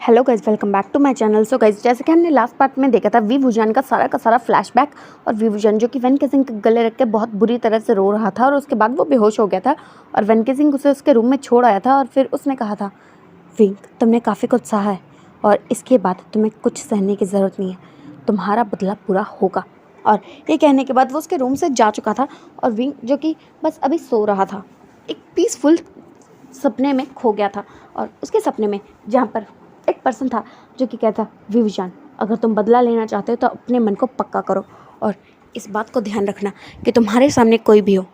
Hello guys, welcome back to my channel. So guys, जैसे कि हमने लास्ट पार्ट में देखा था वी वुजान का सारा फ्लैशबैक और वी वुजान जो कि वेन केसिंग के गले रख के बहुत बुरी तरह से रो रहा था और उसके बाद वो बेहोश हो गया था और वेन केसिंग उसे उसके रूम में छोड़ आया था और फिर उसने कहा था, विंग तुमने काफ़ी कुछ सहा है और इसके बाद तुम्हें कुछ सहने की ज़रूरत नहीं है, तुम्हारा बदला पूरा होगा। और ये कहने के बाद वो उसके रूम से जा चुका था और विंग जो कि बस अभी सो रहा था, एक पीसफुल सपने में खो गया था। और उसके सपने में जहाँ पर एक पर्सन था जो कि कहता, वी वुजान अगर तुम बदला लेना चाहते हो तो अपने मन को पक्का करो और इस बात को ध्यान रखना कि तुम्हारे सामने कोई भी हो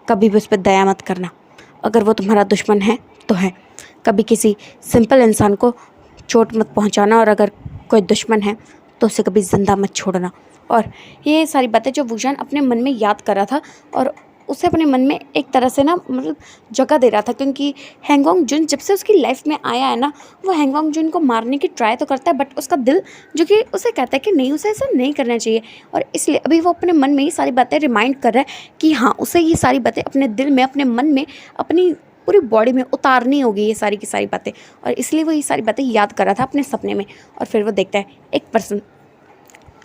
कभी भी उस पर दया मत करना। अगर वो तुम्हारा दुश्मन है तो है, कभी किसी सिंपल इंसान को चोट मत पहुंचाना और अगर कोई दुश्मन है तो उसे कभी ज़िंदा मत छोड़ना। और ये सारी बातें जो वुजान अपने मन में याद कर रहा था और उसे अपने मन में एक तरह से ना मतलब जगह दे रहा था, क्योंकि हैंगओंग जुन जब से उसकी लाइफ में आया है ना, वो हैंगओंग जुन को मारने की ट्राई तो करता है बट उसका दिल जो कि उसे कहता है कि नहीं, उसे ऐसा नहीं करना चाहिए। और इसलिए अभी वो अपने मन में ये सारी बातें रिमाइंड कर रहा है कि हाँ, उसे ये सारी बातें अपने दिल में, अपने मन में, अपनी पूरी बॉडी में उतारनी होगी ये सारी की सारी बातें। और इसलिए वो ये सारी बातें याद कर रहा था अपने सपने में। और फिर वो देखता है एक पर्सन,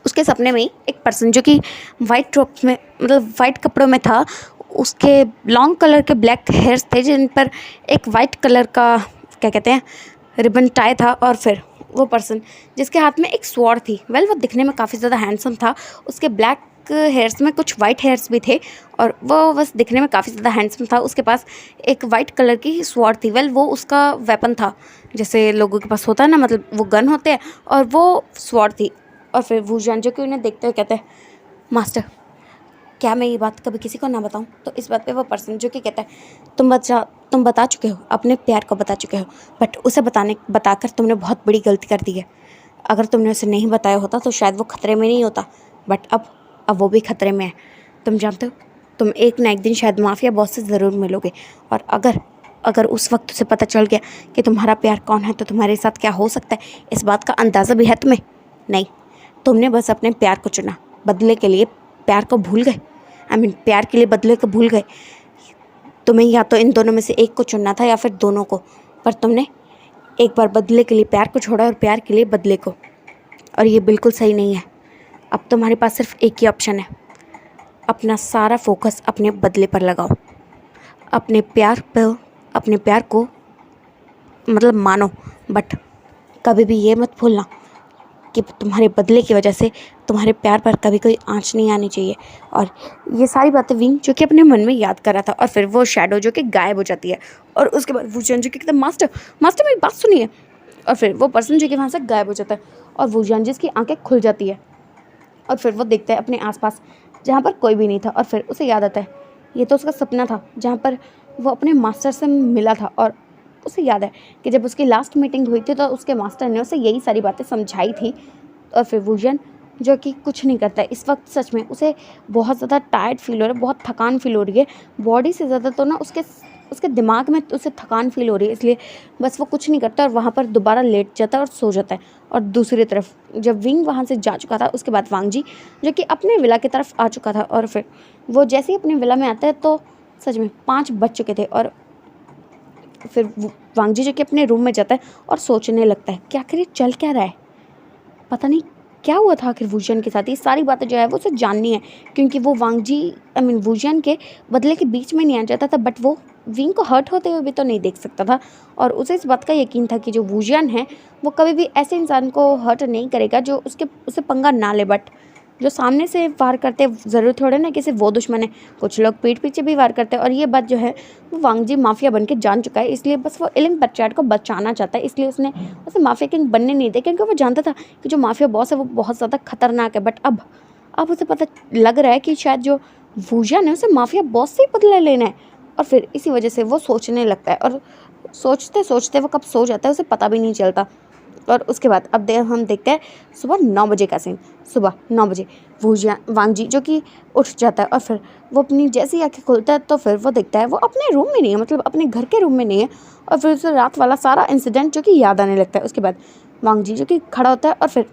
उसके सपने में ही एक पर्सन जो कि वाइट टॉप्स में मतलब वाइट कपड़ों में था, उसके लॉन्ग कलर के ब्लैक हेयर्स थे जिन पर एक वाइट कलर का क्या कहते हैं रिबन टाई था। और फिर वो पर्सन जिसके हाथ में एक स्वॉर्ड थी, वेल वो दिखने में काफ़ी ज़्यादा हैंडसम था, उसके ब्लैक हेयर्स में कुछ वाइट हेयर्स भी थे और वो बस दिखने में काफ़ी ज़्यादा हैंडसम था। उसके पास एक वाइट कलर की स्वॉर्ड थी, वेल वो उसका वेपन था, जैसे लोगों के पास होता है ना, मतलब वो गन होते हैं और वो स्वॉर्ड थी। और फिर वुजान जो कि उन्हें देखते हुए कहते हैं, मास्टर क्या मैं ये बात कभी किसी को ना बताऊं? तो इस बात पे वो पर्सन जो कि कहता है, तुम बता चुके हो, अपने प्यार को बता चुके हो, बट उसे बताकर तुमने बहुत बड़ी गलती कर दी है। अगर तुमने उसे नहीं बताया होता तो शायद वो खतरे में नहीं होता, बट अब वो भी खतरे में है। तुम जानते हो, तुम एक ना एक दिन शायद माफिया बॉस से ज़रूर मिलोगे और अगर उस वक्त उसे पता चल गया कि तुम्हारा प्यार कौन है तो तुम्हारे साथ क्या हो सकता है, इस बात का अंदाज़ा भी है तुम्हें? नहीं, तुमने बस अपने प्यार को चुना, बदले के लिए प्यार को भूल गए। प्यार के लिए बदले को भूल गए। तुम्हें या तो इन दोनों में से एक को चुनना था या फिर दोनों को, पर तुमने एक बार बदले के लिए प्यार को छोड़ा और प्यार के लिए बदले को, और ये बिल्कुल सही नहीं है। अब तुम्हारे पास सिर्फ एक ही ऑप्शन है, अपना सारा फोकस अपने बदले पर लगाओ, अपने प्यार को मतलब मानो, बट कभी भी ये मत भूलना कि तुम्हारे बदले की वजह से तुम्हारे प्यार पर कभी कोई आँच नहीं आनी चाहिए। और ये सारी बातें विंग जो कि अपने मन में याद कर रहा था। और फिर वो शैडो जो कि गायब हो जाती है और उसके बाद वुजान जो कि कहता है, मास्टर मेरी बात सुनिए। और फिर वो पर्सन जो कि वहाँ से गायब हो जाता है और वुजान जिसकी आंखें खुल जाती है और फिर वो देखता है अपने आसपास जहाँ पर कोई भी नहीं था। और फिर उसे याद आता है ये तो उसका सपना था जहाँ पर वो अपने मास्टर से मिला था। और उसे याद है कि जब उसकी लास्ट मीटिंग हुई थी तो उसके मास्टर ने उसे यही सारी बातें समझाई थी। और फिर वुजान जो कि कुछ नहीं करता है इस वक्त, सच में उसे बहुत ज़्यादा टायर्ड फील हो रहा है, बहुत थकान फील हो रही है बॉडी से ज़्यादा, तो ना उसके दिमाग में उसे थकान फील हो रही है, इसलिए बस वो कुछ नहीं करता और वहाँ पर दोबारा लेट जाता है और सो जाता है। और दूसरी तरफ जब विंग वहाँ से जा चुका था उसके बाद वांग जी जो कि अपने विला की तरफ आ चुका था और फिर वो जैसे ही अपने विला में आता है तो सच में 5 बज चुके थे। और फिर वांग जी जो कि अपने रूम में जाता है और सोचने लगता है कि आखिर ये चल क्या रहा है, पता नहीं क्या हुआ था आखिर वुजान के साथ। ये सारी बातें जो है वो उसे जाननी है, क्योंकि वो वांग जी वुजान के बदले के बीच में नहीं आ जाता था, बट वो विंग को हर्ट होते हुए भी तो नहीं देख सकता था। और उसे इस बात का यकीन था कि जो वुजान है वो कभी भी ऐसे इंसान को हर्ट नहीं करेगा जो उसे पंगा ना ले, बट जो सामने से वार करते हैं ज़रूर थोड़े ना कि सिर्फ वो दुश्मन है, कुछ लोग पीठ पीछे भी वार करते हैं। और ये बात जो है वो वांग जी माफिया बन के जान चुका है, इसलिए बस वो इलिंग बच्चाट को बचाना चाहता है, इसलिए उसने उसे माफिया किंग बनने नहीं दिया, क्योंकि वो जानता था कि जो माफिया बॉस है वो बहुत ज़्यादा खतरनाक है। बट अब उसे पता लग रहा है कि शायद जो वुजान है उसे माफिया बॉस से ही बदला लेना है। और फिर इसी वजह से वो सोचने लगता है और सोचते सोचते वो कब सो जाता है उसे पता भी नहीं चलता। और उसके बाद अब हम देखते हैं सुबह 9 बजे का सीन। सुबह 9 बजे वांग जी जो कि उठ जाता है और फिर वो अपनी जैसी आंखें खोलता है तो फिर वो देखता है वो अपने रूम में नहीं है, मतलब अपने घर के रूम में नहीं है। और फिर उसे रात वाला सारा इंसिडेंट जो कि याद आने लगता है। उसके बाद वांग जी जो कि खड़ा होता है और फिर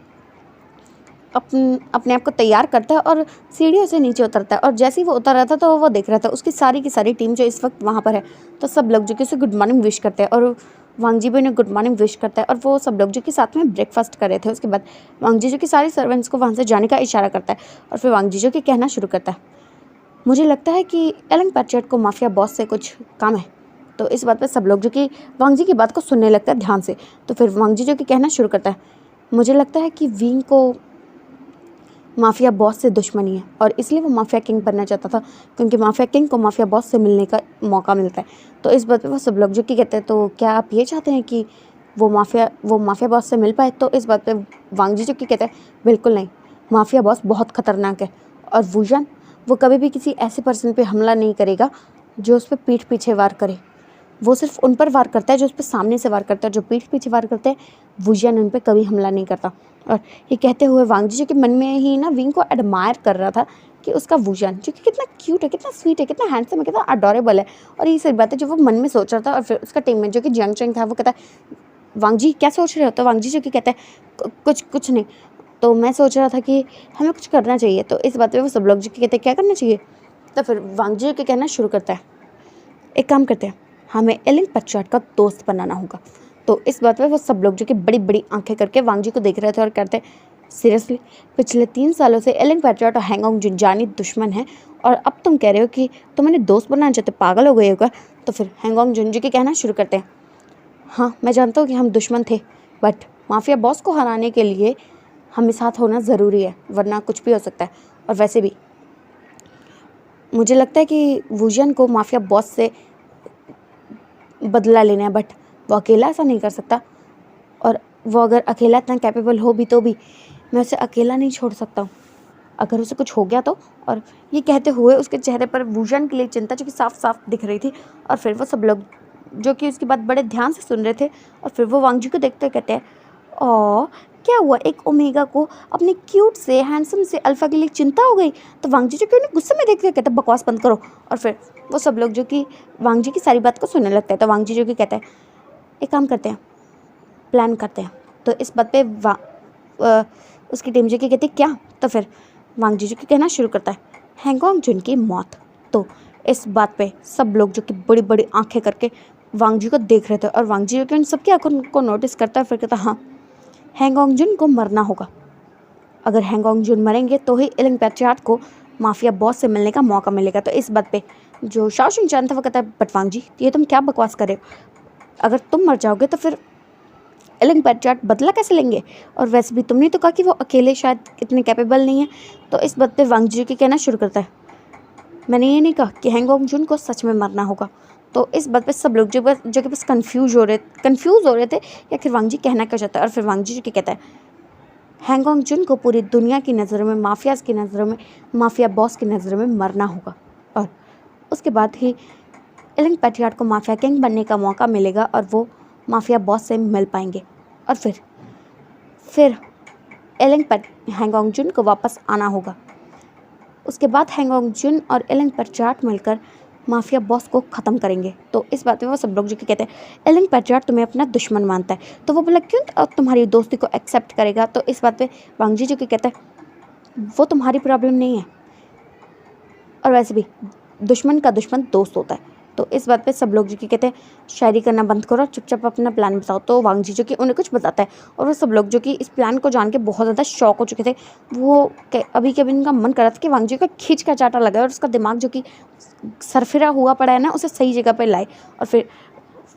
अपने आप को तैयार करता है और सीढ़ियों से नीचे उतरता है। और जैसे ही वो उतर रहा था तो वो देख रहा था उसकी सारी की सारी टीम जो इस वक्त वहाँ पर है, तो सब लोग जो कि उसे गुड मॉर्निंग विश करते हैं और वांग जी भी उन्हें गुड मॉर्निंग विश करता है और वो सब लोग जो कि साथ में ब्रेकफास्ट कर रहे थे उसके बाद वांग जी जो कि सारे सर्वेंट्स को वहाँ से जाने का इशारा करता है और फिर वांग जी जो कि कहना शुरू करता है, मुझे लगता है कि एलन पैट्रियट को माफिया बॉस से कुछ काम है। तो इस बात पे सब लोग जो कि वांग जी की बात को सुनने लगता है ध्यान से। तो फिर वांग जी जो कि कहना शुरू करता है, मुझे लगता है कि विंग को माफिया बॉस से दुश्मनी है और इसलिए वो माफिया किंग बनना चाहता था, क्योंकि माफिया किंग को माफिया बॉस से मिलने का मौका मिलता है। तो इस बात पे वो सब लोग जो कि कहते हैं, तो क्या आप ये चाहते हैं कि वो माफिया बॉस से मिल पाए? तो इस बात पे वांग जी जो कि कहते हैं, बिल्कुल नहीं, माफिया बॉस बहुत खतरनाक है और वुजन वो कभी भी किसी ऐसे पर्सन पे हमला नहीं करेगा जो उस पर पीठ पीछे वार करे। वो सिर्फ उन पर वार करता है जो उस पर सामने से वार करता है, जो पीठ पीछे वार करते हैं वुजन उन पर कभी हमला नहीं करता। और ये कहते हुए वांग जी जो कि मन में ही ना विंग को एडमायर कर रहा था कि उसका वुजन जो कि कितना क्यूट है, कितना स्वीट है, कितना हैंडसम है, कितना अडोरेबल है। और ये सारी बातें जो वो मन में सोच रहा था। और फिर उसका टीममेट जो कि जियांग चेंग था वो कहता है, वांग जी क्या सोच रहे हो? तो वांग जी जो कि कहता है, कुछ नहीं, तो मैं सोच रहा था कि हमें कुछ करना चाहिए। तो इस बात पे वो सब लोग जो कि कहते हैं, क्या करना चाहिए? तो फिर वांग जी के कहना शुरू करता है, एक काम करते हैं, हमें एलन पैट्रियट का दोस्त बनाना होगा। तो इस बात पे वो सब लोग जो कि बड़ी बड़ी आंखें करके वांग जी को देख रहे थे और कहते हैं, सीरियसली पिछले 3 सालों से एलन पैट्रियट और हैंगओंग जुन जानी दुश्मन है और अब तुम कह रहे हो कि तुम उन्हें दोस्त बनाना चाहते, पागल हो गए हो क्या? तो फिर हैंगओंग जुन जी के कहना शुरू करते हैं, हाँ मैं जानता हूँ कि हम दुश्मन थे, बट माफिया बॉस को हराने के लिए हमें साथ होना ज़रूरी है, वरना कुछ भी हो सकता है। और वैसे भी मुझे लगता है कि वुजन को माफिया बॉस से बदला लेना है, बट वो अकेला ऐसा नहीं कर सकता। और वो अगर अकेला इतना कैपेबल हो भी तो भी मैं उसे अकेला नहीं छोड़ सकता हूँ, अगर उसे कुछ हो गया तो। और ये कहते हुए उसके चेहरे पर वुजन के लिए चिंता जो कि साफ साफ दिख रही थी। और फिर वो सब लोग जो कि उसकी बात बड़े ध्यान से सुन रहे थे और फिर वो वांग जी को देखते कहते हैं, ओ क्या हुआ, एक ओमेगा को अपने क्यूट से हैंडसम से अल्फा के लिए चिंता हो गई? तो वांग जी जो कि उन्हें गुस्से में देखते कहते बकवास बंद करो। और फिर वो सब लोग जो कि वांग जी की सारी बात को सुनने लगता है। तो वांग जी जो कि कहते हैं, एक काम करते हैं, प्लान करते हैं। तो इस बात पे उसकी टीम जो कि कहती है, क्या? तो फिर वांग जी जो कि कहना शुरू करता है, हैंगओंग जुन की मौत। तो इस बात पे सब लोग जो कि बड़ी बड़ी आंखें करके वांग जी को देख रहे थे और वांग जी जो कि उन सबकी आंखों को नोटिस करता है, फिर कहता, हाँ हैंगओंग जुन को मरना होगा। अगर हैंगओंग जुन मरेंगे तो ही एलन पैट्रियट को माफिया बॉस से मिलने का मौका मिलेगा। तो इस बात पे जो शाओशिंग चान था वो कहता है, बट वांग जी ये तुम क्या बकवास कर रहे हो? अगर तुम मर जाओगे तो फिर एलन पैट्रियट बदला कैसे लेंगे? और वैसे भी तुमने तो कहा कि वो अकेले शायद इतने कैपेबल नहीं है। तो इस बात पे वांग जी के कहना शुरू करता है, मैंने ये नहीं कहा कि हैंगओंग जुन को सच में मरना होगा। तो इस बात पे सब लोग जो कि बस कंफ्यूज हो रहे थे या फिर वांग जी कहना क्या चाहता है। और फिर वांग जी कहता है, हैंगओंग जुन को पूरी दुनिया की नज़रों में, माफियाज की नज़रों में, माफिया बॉस की नज़रों में मरना होगा और उसके बाद ही एलन पैट्रियट को माफिया किंग बनने का मौका मिलेगा और वो माफिया बॉस से मिल पाएंगे। और फिर हैंगओंग जुन को वापस आना होगा। उसके बाद हैंगओंग जुन और एलन पैट्रियट मिलकर माफिया बॉस को ख़त्म करेंगे। तो इस बात पे वो सब लोग जो कि कहते हैं, एलन पैट्रियट तुम्हें अपना दुश्मन मानता है। तो वो बोला, क्यों अब तुम्हारी दोस्ती को एक्सेप्ट करेगा? तो इस बात पे वांग जी जो कि कहता है, वो तुम्हारी प्रॉब्लम नहीं है और वैसे भी दुश्मन का दुश्मन दोस्त होता है। तो इस बात पे सब लोग जो कि कहते हैं, शायरी करना बंद करो और चुपचाप अपना प्लान बताओ। तो वांग जी जो कि उन्हें कुछ बताता है और वो सब लोग जो कि इस प्लान को जान के बहुत ज़्यादा शॉक हो चुके थे। वो अभी के अभी इनका मन कर रहा था कि वांग जी को खींच का चाटा लगाए और उसका दिमाग जो कि सरफिरा हुआ पड़ा है ना, उसे सही जगह पर लाए। और फिर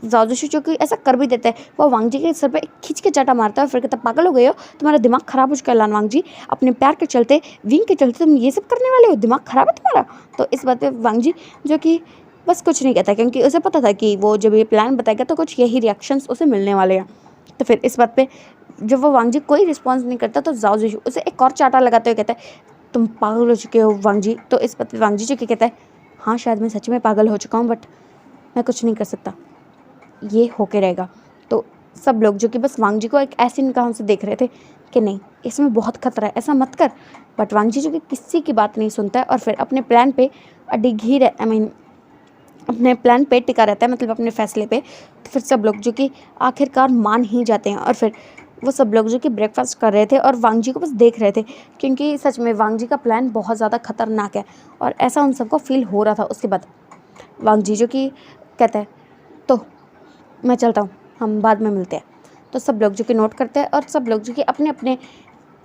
जाओजुशी जो कि ऐसा कर भी देता है, वो वांग जी के सर पे खींच के चाटा मारता है और फिर कहता, पागल हो गए हो, तुम्हारा दिमाग खराब हो चुका है वांग जी, अपने प्यार के चलते, विंग के चलते तुम ये सब करने वाले हो, दिमाग खराब है तुम्हारा? तो इस बात पे वांग जी जो कि बस कुछ नहीं कहता, क्योंकि उसे पता था कि वो जब ये प्लान बताएगा तो कुछ यही रिएक्शंस उसे मिलने वाले हैं। तो फिर इस बात पे जब वो वांग जी कोई रिस्पॉन्स नहीं करता तो जाओजुशी उसे एक और चाटा लगाते हुए कहता है, तुम पागल हो चुके हो वांग जी। तो इस बात पे वांग जी जो कि कहता है, हाँ शायद मैं सच में पागल हो चुका हूँ, बट मैं कुछ नहीं कर सकता, ये होके रहेगा। तो सब लोग जो कि बस वांग जी को एक ऐसी निगाहों से देख रहे थे कि नहीं इसमें बहुत खतरा है, ऐसा मत कर। बट वांग जी जो कि किसी की बात नहीं सुनता है और फिर अपने प्लान पे अपने प्लान पे टिका रहता है, मतलब अपने फैसले पे। तो फिर सब लोग जो कि आखिरकार मान ही जाते हैं और फिर वो सब लोग जो कि ब्रेकफास्ट कर रहे थे और वांग जी को बस देख रहे थे, क्योंकि सच में वांग जी का प्लान बहुत ज़्यादा खतरनाक है और ऐसा उन सबको फील हो रहा था। उसके बाद वांग जी जो कि कहता है, तो मैं चलता हूँ, हम बाद में मिलते हैं। तो सब लोग जो कि नोट करते हैं और सब लोग जो कि अपने अपने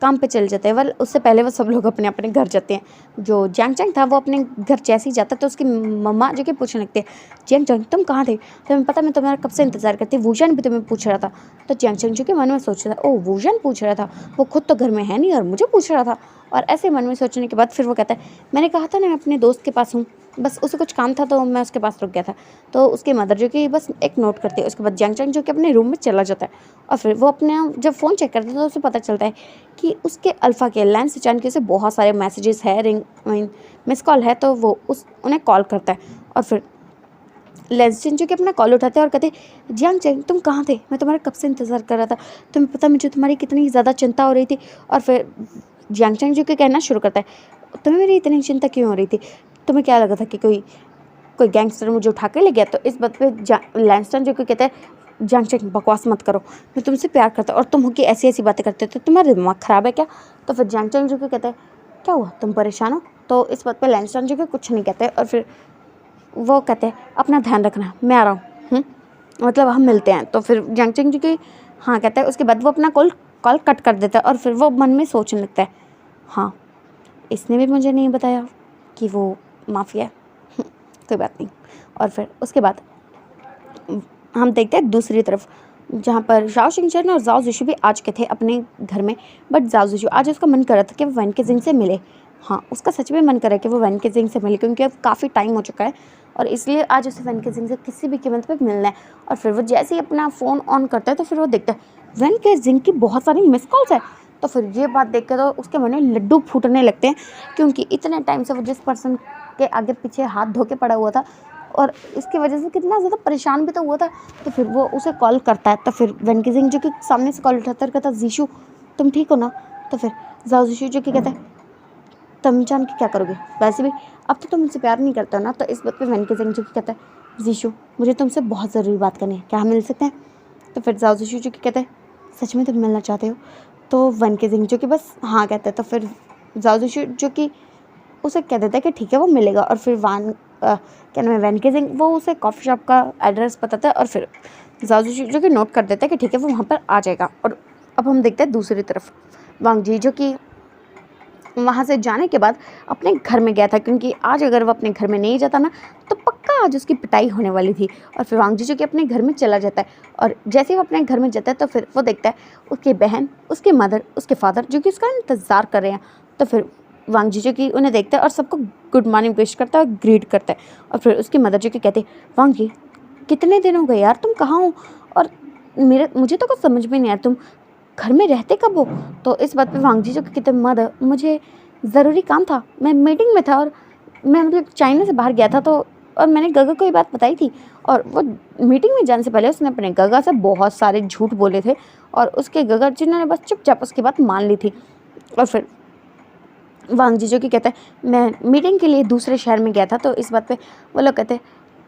काम पे चले जाते हैं। वल उससे पहले वो सब लोग अपने अपने घर जाते हैं। जो जैंग चैंग था वो अपने घर जैसे ही जाता तो उसकी मम्मा जो कि पूछने लगते, जैंग चैंग तुम कहाँ थे? तुम्हें पता मैं तुम्हारा कब से इंतज़ार करती, वूजन भी तुम्हें पूछ रहा था। तो जैंग चैंग जो कि मन में सोच रहा था, ओह वूजन पूछ रहा था, वो खुद तो घर में है नहीं और मुझे पूछ रहा था। और ऐसे मन में सोचने के बाद फिर वो कहता है, मैंने कहा था ना मैं अपने दोस्त के पास हूँ, बस उसे कुछ काम था तो मैं उसके पास रुक गया था। तो उसकी मदर जो कि बस एक नोट करती है। उसके बाद जैंग चैंग जो कि अपने रूम में चला जाता है और फिर वो अपने जब फ़ोन चेक करता है तो उसे पता चलता है कि उसके अल्फ़ा के लैंस चान के उसे बहुत सारे मैसेजेस है, रिंग मिस कॉल है। तो वो उन्हें कॉल करता है और फिर लेंसचिन जो कि अपना कॉल उठाते हैं और कहते हैं, जियांग चैंग तुम कहाँ थे? मैं तुम्हारा कब से इंतज़ार कर रहा था। तुम्हें पता मुझे तुम्हारी कितनी ज़्यादा चिंता हो रही थी। और फिर जियांग चैंग जो कि कहना शुरू करता है, तुम्हें मेरी इतनी चिंता क्यों हो रही थी? तुम्हें क्या लगा था कि कोई कोई गैंगस्टर मुझे उठा के ले गया? तो इस बात पे लैंसटन जो कि कहता है, जियांग चैंग बकवास मत करो, मैं तुमसे प्यार करता हूँ और तुम हो कि ऐसी ऐसी बातें करते हो, तो तुम्हारा दिमाग ख़राब है क्या? तो फिर जियांग चैंग जो कि कहता है, क्या हुआ, तुम परेशान हो? तो इस बात पे लैंसटन जो कि कुछ नहीं कहते और फिर वो कहते हैं, अपना ध्यान रखना, मैं आ रहा हूँ, मतलब हम मिलते हैं। तो फिर जियांग चैंग जो कि हाँ कहता है। उसके बाद वो अपना कॉल कॉल कट कर देता है और फिर वो मन में सोचने लगता है, हाँ इसने भी मुझे नहीं बताया कि वो माफिया है, कोई बात नहीं। और फिर उसके बाद हम देखते हैं दूसरी तरफ, जहाँ पर जाओ शिंगचैन और जाओ जिशु भी आज के थे अपने घर में। बट जाओ जिशु आज उसका मन कर रहा था कि वो वैन के जिंग से मिले। हाँ उसका सच में मन कर रहा है कि वो वैन के जिंग से मिले, क्योंकि अब काफ़ी टाइम हो चुका है और इसलिए आज उसे वैन के जिंग से किसी भी कीमत पर मिलना है। और फिर वो जैसे ही अपना फ़ोन ऑन करता है तो फिर वो देखता है वैन के जिंग की बहुत सारी मिस कॉल्स है। तो फिर ये बात देख के तो उसके मन में लड्डू फूटने लगते हैं, क्योंकि इतने टाइम से वो जिस पर्सन के आगे पीछे हाथ धो के पड़ा हुआ था और इसकी वजह से कितना ज़्यादा परेशान भी तो हुआ था। तो फिर वो उसे कॉल करता है। तो फिर वैन के जिंग जो कि सामने से कॉल उठाता है और कहता है, जीशु तुम ठीक हो ना? तो फिर जाओ जीशु जो कि कहता है, तुम जान के क्या करोगे, वैसे भी अब तो तुम मुझसे प्यार नहीं करते हो ना। तो इस बात पे वैन के जिंग जो कि कहता है, जीशु मुझे तुमसे बहुत ज़रूरी बात करनी है, क्या हम मिल सकते हैं? तो फिर जाओ जीशु जो कि कहता है, सच में तुम मिलना चाहते हो? तो वैन के जिंग जो कि बस हाँ कहता है। तो फिर जाओ जीशु जो कि उसे कह देता है कि ठीक है वो मिलेगा। और फिर क्या नाम है, वैन के जिंग वो उसे कॉफ़ी शॉप का एड्रेस बताता है और फिर जाओ जो कि नोट कर देता है कि ठीक है वो वहाँ पर आ जाएगा। और अब हम देखते हैं दूसरी तरफ, वांग जी जो कि वहाँ से जाने के बाद अपने घर में गया था, क्योंकि आज अगर वो अपने घर में नहीं जाता ना तो पक्का आज उसकी पिटाई होने वाली थी। और फिर वांग जी जो कि अपने घर में चला जाता है और जैसे ही वो अपने घर में जाता है तो फिर वो देखता है उसकी बहन, उसके मदर, उसके फादर जो कि उसका इंतज़ार कर रहे हैं। तो फिर वांग जी जो कि उन्हें देखता है और सबको गुड मॉर्निंग विश करता है और ग्रीट करता है। और फिर उसकी मदर जो कि कहते हैं, वांग जी कितने दिन हो गए यार, तुम कहाँ हो? और मुझे तो कुछ समझ में नहीं आया, तुम घर में रहते कब हो? तो इस बात पे वांग जी जो कि कहते हैं, मदर मुझे ज़रूरी काम था, मैं मीटिंग में था और मैं मतलब चाइना से बाहर गया था। तो और मैंने गगा को ये बात बताई थी और वो मीटिंग में जाने से पहले उसने अपने गगा से बहुत सारे झूठ बोले थे और उसके गगा जिन्होंने बस चुपचाप उसकी बात मान ली थी। और फिर वांग जी जो कि कहता है, मैं मीटिंग के लिए दूसरे शहर में गया था। तो इस बात पे वो लोग कहते हैं,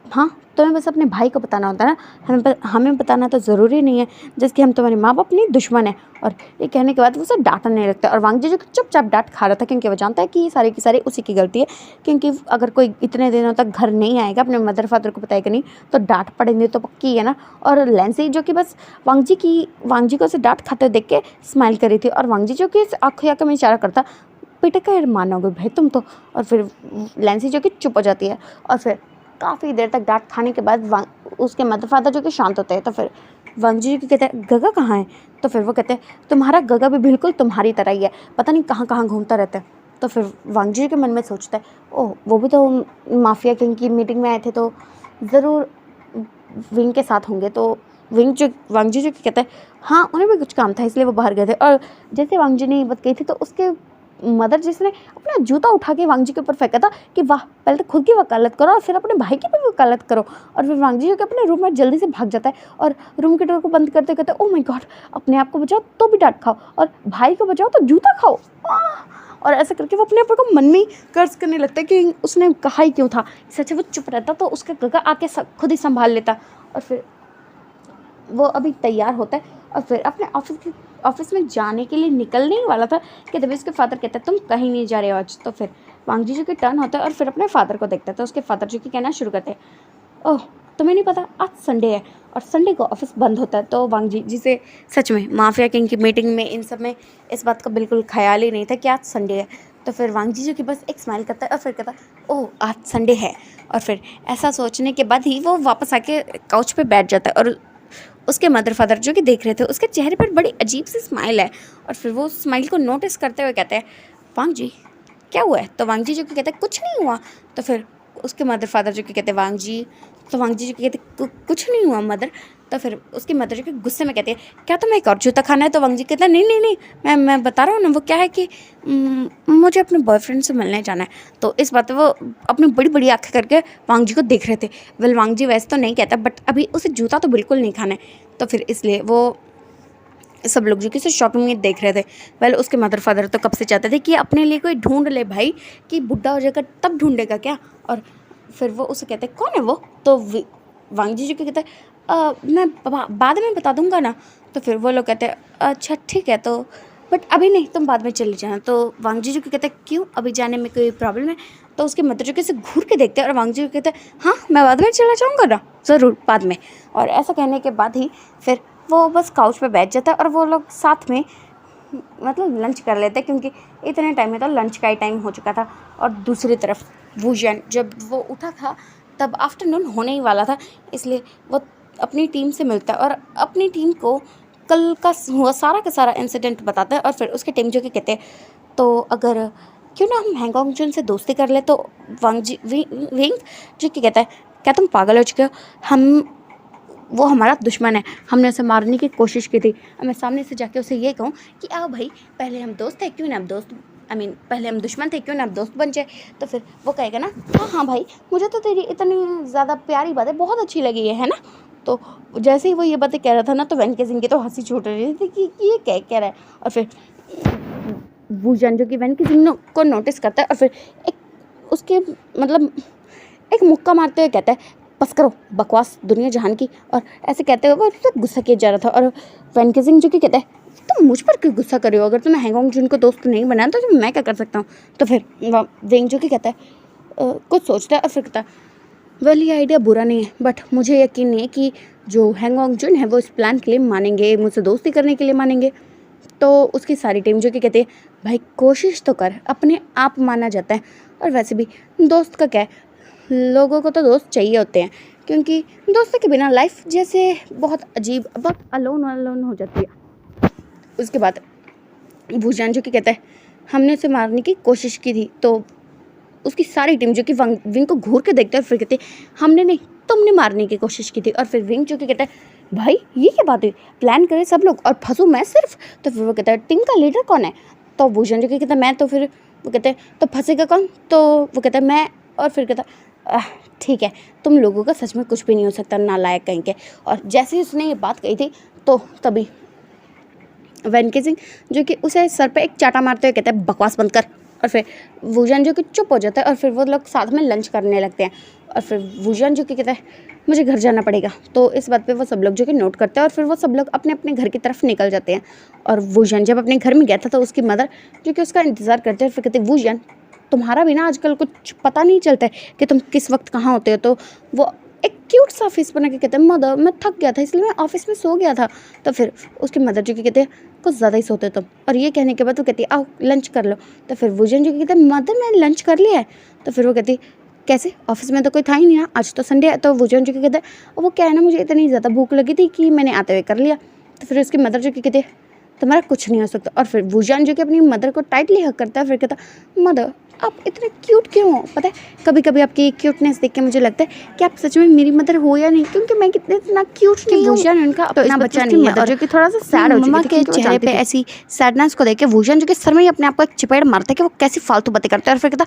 हाँ तुम्हें बस अपने भाई को बताना होता है ना, हमें बताना तो ज़रूरी नहीं है, जैसे कि हम तुम्हारे माँ बाप नहीं दुश्मन है। और ये कहने के बाद वो उसे डांटने लगता है और वांग जी जो कि चुपचाप डांट खा रहा था, क्योंकि वो जानता है कि ये सारी की सारी उसी की गलती है, क्योंकि अगर कोई इतने दिनों तक घर नहीं आएगा, अपने मदर फादर को बताएगा नहीं तो डांट पड़ेंगे तो पक्की है ना। और लैंसी जो कि बस वांग जी को उसे डांट खाते देख के स्माइल करी थी और वांग जी जो कि आँखों में इशारा करता, बेटे का मानोगे भाई तुम तो। और फिर लैंसी जो कि चुप हो जाती है और फिर काफ़ी देर तक डांट खाने के बाद उसके मदर फादर जो कि शांत होते हैं। तो फिर वांग जी जो कहते हैं, गगा कहाँ है? तो फिर वो कहते हैं, तुम्हारा गगा भी बिल्कुल तुम्हारी तरह ही है, पता नहीं कहाँ कहाँ घूमता रहता है। तो फिर वांग जी के मन में सोचता है, ओह वो भी तो माफिया किंग की मीटिंग में आए थे, तो ज़रूर विंग के साथ होंगे। तो वांग जी जो कहता है, हाँ उन्हें भी कुछ काम था इसलिए वो बाहर गए थे। और जैसे वांग जी ने ये बात कही थी तो उसके मदर जिसने अपना जूता उठा के वांग जी के ऊपर फेंका था कि वाह पहले तो खुद की वकालत करो और फिर अपने भाई की भी वकालत करो। और फिर वांग जी जो कि अपने रूम में जल्दी से भाग जाता है और रूम के डोर को बंद करते कहते, ओह माय गॉड, अपने आप को बचाओ तो भी डांट खाओ और भाई को बचाओ तो जूता खाओ। और ऐसा करके वो अपने ऊपर को मन में ही कर्ज करने लगता है कि उसने कहा ही क्यों था, सच वो चुप रहता तो उसका गगा आके खुद ही संभाल लेता। और फिर वो अभी तैयार होता है और फिर अपने ऑफिस में जाने के लिए निकलने ही वाला था कि तभी उसके फादर कहते हैं, तुम कहीं नहीं जा रहे हो आज। तो फिर वांग जी जो कि टर्न होता है और फिर अपने फादर को देखता है। तो उसके फादर जो कि कहना शुरू करते हैं, ओह तुम्हें नहीं पता आज संडे है और संडे को ऑफिस बंद होता है। तो वांग जी जिसे सच में माफिया किंग की मीटिंग में इन सब में इस बात का बिल्कुल ख्याल ही नहीं था कि आज संडे है। तो फिर वांग जी जो कि बस एक स्माइल करता है और फिर कहता है ओह आज संडे है, और फिर ऐसा सोचने के बाद ही वो वापस आके काउच पे बैठ जाता है। और उसके मदर फादर जो कि देख रहे थे उसके चेहरे पर बड़ी अजीब सी स्माइल है, और फिर वो स्माइल को नोटिस करते हुए कहते हैं वांग जी क्या हुआ है। तो वांग जी जो कि कहते हैं कुछ नहीं हुआ। तो फिर उसके मदर फादर जो कि कहते हैं वांग जी, तो वांग जी जो कि कहते कुछ नहीं हुआ मदर। तो फिर उसकी मदर जो कि गुस्से में कहती है क्या तुम्हें एक और जूता खाना है। तो वांग जी कहता है नहीं नहीं नहीं, मैं बता रहा हूँ ना, वो क्या है कि मुझे अपने बॉयफ्रेंड से मिलने जाना है। तो इस बात पे वो अपनी बड़ी बड़ी आंखें करके वांग जी को देख रहे थे। वेल वांग जी वैसे तो नहीं कहता, बट अभी उसे जूता तो बिल्कुल नहीं खाना है। तो फिर इसलिए वो सब लोग जो कि उसे शॉपिंग में देख रहे थे। वेल उसके मदर फादर तो कब से चाहते थे कि अपने लिए कोई ढूंढ ले भाई, कि बुढ़ा हो जाएगा तब ढूंढेगा क्या। और फिर वो उसे कहते कौन है वो। तो वांग जी जो कि कहते हैं मैं बाद में बता दूंगा ना। तो फिर वो लोग कहते हैं अच्छा ठीक है, तो बट अभी नहीं, तुम बाद में चले जाना। तो वांग जी जो कि कहते हैं क्यों, अभी जाने में कोई प्रॉब्लम है। तो उसके मदर जो कि उसे घूर के देखते हैं और वांग जी जो कहते हैं हाँ मैं बाद में चला जाऊँगा ना, ज़रूर बाद में। और ऐसा कहने के बाद ही फिर वो बस काउच पे बैठ जाता है और वो लोग साथ में मतलब लंच कर लेते हैं, क्योंकि इतने टाइम में तो लंच का ही टाइम हो चुका था। और दूसरी तरफ वुजन जब वो उठा था तब आफ्टरनून होने ही वाला था, इसलिए वो अपनी टीम से मिलता है और अपनी टीम को कल का हुआ सारा का सारा इंसिडेंट बताता है। और फिर उसके टीम जो कि कहते हैं तो अगर क्यों ना हम हैंगऑन्ग जून से दोस्ती कर ले। तो वांग जी विंग जो कि कहता है क्या तुम पागल हो चुके हो, वो हमारा दुश्मन है, हमने उसे मारने की कोशिश की थी। मैं सामने से जाके उसे ये कहूँ कि आओ भाई पहले हम दोस्त थे क्यों ना अब दोस्त, पहले हम दुश्मन थे क्यों ना अब दोस्त बन जाए। तो फिर वो कहेगा ना हाँ हाँ भाई मुझे तो तेरी इतनी ज़्यादा प्यारी बातें बहुत अच्छी लगी है ना। तो जैसे ही वो ये बातें कह रहा था ना तो वेन के सिंह की तो हंसी छूट रही थी कि ये क्या कह रहा है। और फिर वुजन जो कि वेन के सिंह को नोटिस करता है और फिर एक उसके मतलब एक मुक्का मारते हुए कहता है बस करो बकवास दुनिया जहान की। और ऐसे कहते हुए वो गुस्सा किया जा रहा था। और वेन के सिंह जो कि कहता है तुम मुझ पर क्यों गुस्सा कर रहे हो, अगर तुम्हें हैंगऑन्ग जून को दोस्त नहीं बनाया तो मैं क्या कर सकता हूँ। तो फिर वेंग जो कि कहता है कुछ सोचता है और फिर कहता है वेल ये आइडिया बुरा नहीं है, बट मुझे यकीन नहीं है कि जो हैंगऑन्ग जून है वो इस प्लान के लिए मानेंगे, मुझसे दोस्ती करने के लिए मानेंगे। तो उसकी सारी टीम जो कि कहती है भाई कोशिश तो कर, अपने आप माना जाता है। और वैसे भी दोस्त का क्या है, लोगों को तो दोस्त चाहिए होते हैं, क्योंकि दोस्तों के बिना लाइफ जैसे बहुत अजीब बहुत अलोन हो जाती है। उसके बाद भूजान जो कि कहता है हमने उसे मारने की कोशिश की थी। तो उसकी सारी टीम जो कि विंग को घूर के देखते हैं और फिर कहते हमने नहीं तुमने मारने की कोशिश की थी। और फिर विंग जो कि कहता है भाई ये क्या बात हुई, प्लान करे सब लोग और फंसूँ मैं सिर्फ। तो फिर वो कहता है टीम का लीडर कौन है। तो भूषण जो कि कहता है मैं। तो फिर वो कहते हैं तो फंसेगा कौन। तो वो कहता है मैं। और फिर कहता ठीक है तुम लोगों का सच में कुछ भी नहीं हो सकता, नालायक कहीं के। और जैसे ही उसने ये बात कही थी तो तभी वेन के सिंह जो कि उसे सर पे एक चाटा मारते हुए कहता है बकवास बंद कर। और फिर वुजन जो कि चुप हो जाता है और फिर वो लोग साथ में लंच करने लगते हैं। और फिर वुजन जो कि कहता है मुझे घर जाना पड़ेगा। तो इस बात पे वो सब लोग जो कि नोट करते हैं और फिर वो सब लोग अपने अपने घर की तरफ निकल जाते हैं। और वुजन जब अपने घर में गया था तो उसकी मदर जो कि उसका इंतज़ार करते हैं। फिर कहते वुजन तुम्हारा भी ना आजकल कुछ पता नहीं चलता है कि तुम किस वक्त कहाँ होते हो। तो वो एक क्यूट सा फेस बना के कहते हैं मदर मैं थक गया था इसलिए मैं ऑफिस में सो गया था। तो फिर उसकी मदर जो कि कहते हैं कुछ ज़्यादा ही सोते तुम। और ये कहने के बाद वो कहती है आओ लंच कर लो। तो फिर वुजन जो कि कहते हैं मदर मैंने लंच कर लिया है। तो फिर वो कहती कैसे, ऑफिस में तो कोई था ही नहीं ना, आज तो संडे है। तो वुजन जो कि कहते हैं वो क्या है ना मुझे इतनी ज़्यादा भूख लगी थी कि मैंने आते हुए कर लिया। तो फिर उसकी मदर जो कि कहते तुम्हारा कुछ नहीं हो सकता। और फिर वुजन जो कि अपनी मदर को टाइटली हक करता है। फिर कहता मदर आप इतने क्यूट क्यों हो, पता है कभी कभी आपकी क्यूटनेस देख के मुझे लगता है कि आप सच में मेरी मदर हो या नहीं, क्योंकि मैं कितने इतना क्यूट नहीं हूँ। वुजन उनका अपना बच्चा नहीं है और जो कि थोड़ा सा सैड हो चुकी थी, के चेहरे पे ऐसी सैडनेस को देख के वुजन जो कि सर में ही अपने आप को एक चपेड़ मारता है कि वो कैसी फालतू बातें करता है। और फिर कहता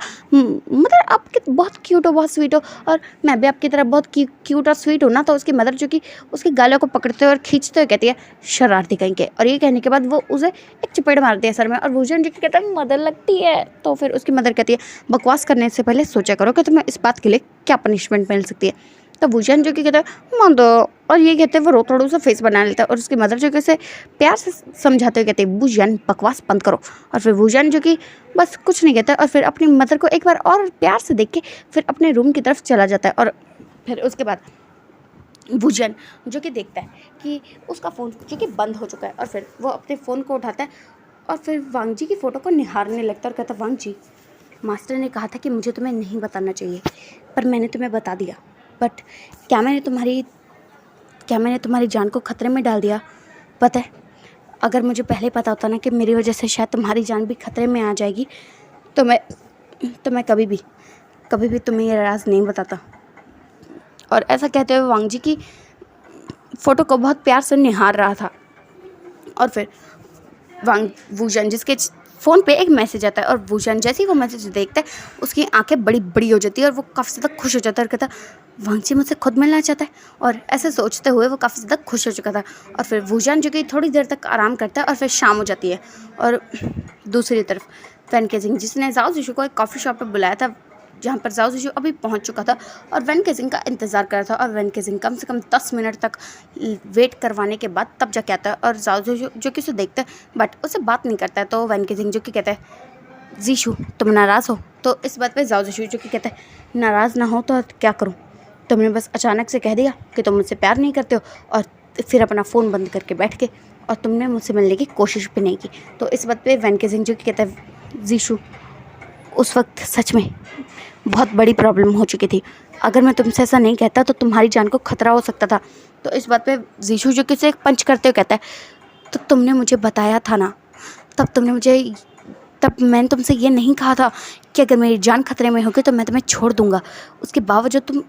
मदर आप बहुत क्यूट हो, बहुत स्वीट हो और मैं भी आपकी तरह बहुत क्यूट और स्वीट हूँ ना। तो उसकी मदर जो कि उसके गालों को पकड़ते हुए और खींचते हुए कहती है शरारती कहीं के। और ये कहने के बाद वो उसे एक चपेड़ मारती है सर में। और वुजन जो कि कहता है मदर लगती है। तो फिर उसकी मदर कहती है बकवास करने से पहले सोचा करो कि तुम्हें इस बात के लिए क्या पनिशमेंट मिल सकती है। तो वुजन जो कि कहता है मदर, और ये कहते हैं वो रोतड़ू सा फेस बना लेता है। और उसकी मदर जो कि उसे प्यार से समझाते हुए कहते हैं वुजन बकवास बंद करो। और फिर वुजन जो कि बस कुछ नहीं कहता और फिर अपनी मदर को एक बार और प्यार से देख के फिर अपने रूम की तरफ चला जाता है। और फिर उसके बाद वुजन जो कि देखता है कि उसका फ़ोन जो कि बंद हो चुका है, और फिर वो अपने फ़ोन को उठाता है और फिर वांग जी की फ़ोटो को निहारने लगता है और कहता है, वांग जी, मास्टर ने कहा था कि मुझे तुम्हें नहीं बताना चाहिए, पर मैंने तुम्हें बता दिया। बट क्या मैंने तुम्हारी जान को खतरे में डाल दिया? पता है, अगर मुझे पहले पता होता ना कि मेरी वजह से शायद तुम्हारी जान भी खतरे में आ जाएगी, तो मैं कभी भी तुम्हें ये राज नहीं बताता। और ऐसा कहते हुए वांग जी की फ़ोटो को बहुत प्यार से निहार रहा था। और फिर वुजन जिसके फ़ोन पे एक मैसेज आता है, और वुजन जैसे ही वो मैसेज देखता है उसकी आंखें बड़ी बड़ी हो जाती है और वो काफ़ी ज़्यादा खुश हो जाता है और कहता है, वांग जी मुझसे खुद मिलना चाहता है। और ऐसे सोचते हुए वो काफ़ी ज़्यादा खुश हो चुका था। और फिर वुजन जो कि थोड़ी देर तक आराम करता है और फिर शाम हो जाती है। और दूसरी तरफ वैन केजिंग जिसने जाओ जिशु को एक कॉफ़ी शॉप पर बुलाया था, जहाँ पर जाओ जिशु अभी पहुँच चुका था और वैन केजिंग का इंतज़ार कर रहा था। और वैन केजिंग कम से कम 10 मिनट तक वेट करवाने के बाद तब जाके आता है और जाओ जिशु जो कि उसे देखता है बट उससे बात नहीं करता है। तो वैन केजिंग जो कि कहता है, जीशु तुम नाराज़ हो? तो इस बात पे जाओ जिशु जो कि कहता है, नाराज़ ना हो तो क्या करूँ? तुमने बस अचानक से कह दिया कि तुम मुझसे प्यार नहीं करते हो और फिर अपना फ़ोन बंद करके बैठ गए और तुमने मुझसे मिलने की कोशिश भी नहीं की। तो इस बात पे वैन केजिंग जो कि कहता है, जीशु उस वक्त सच में बहुत बड़ी प्रॉब्लम हो चुकी थी। अगर मैं तुमसे ऐसा नहीं कहता तो तुम्हारी जान को खतरा हो सकता था। तो इस बात पे जीशु जो कि उसे एक पंच करते हुए कहता है, तो तुमने मुझे बताया था ना, तब मैंने तुमसे ये नहीं कहा था कि अगर मेरी जान खतरे में होगी तो मैं तुम्हें छोड़ दूंगा, उसके बावजूद तुम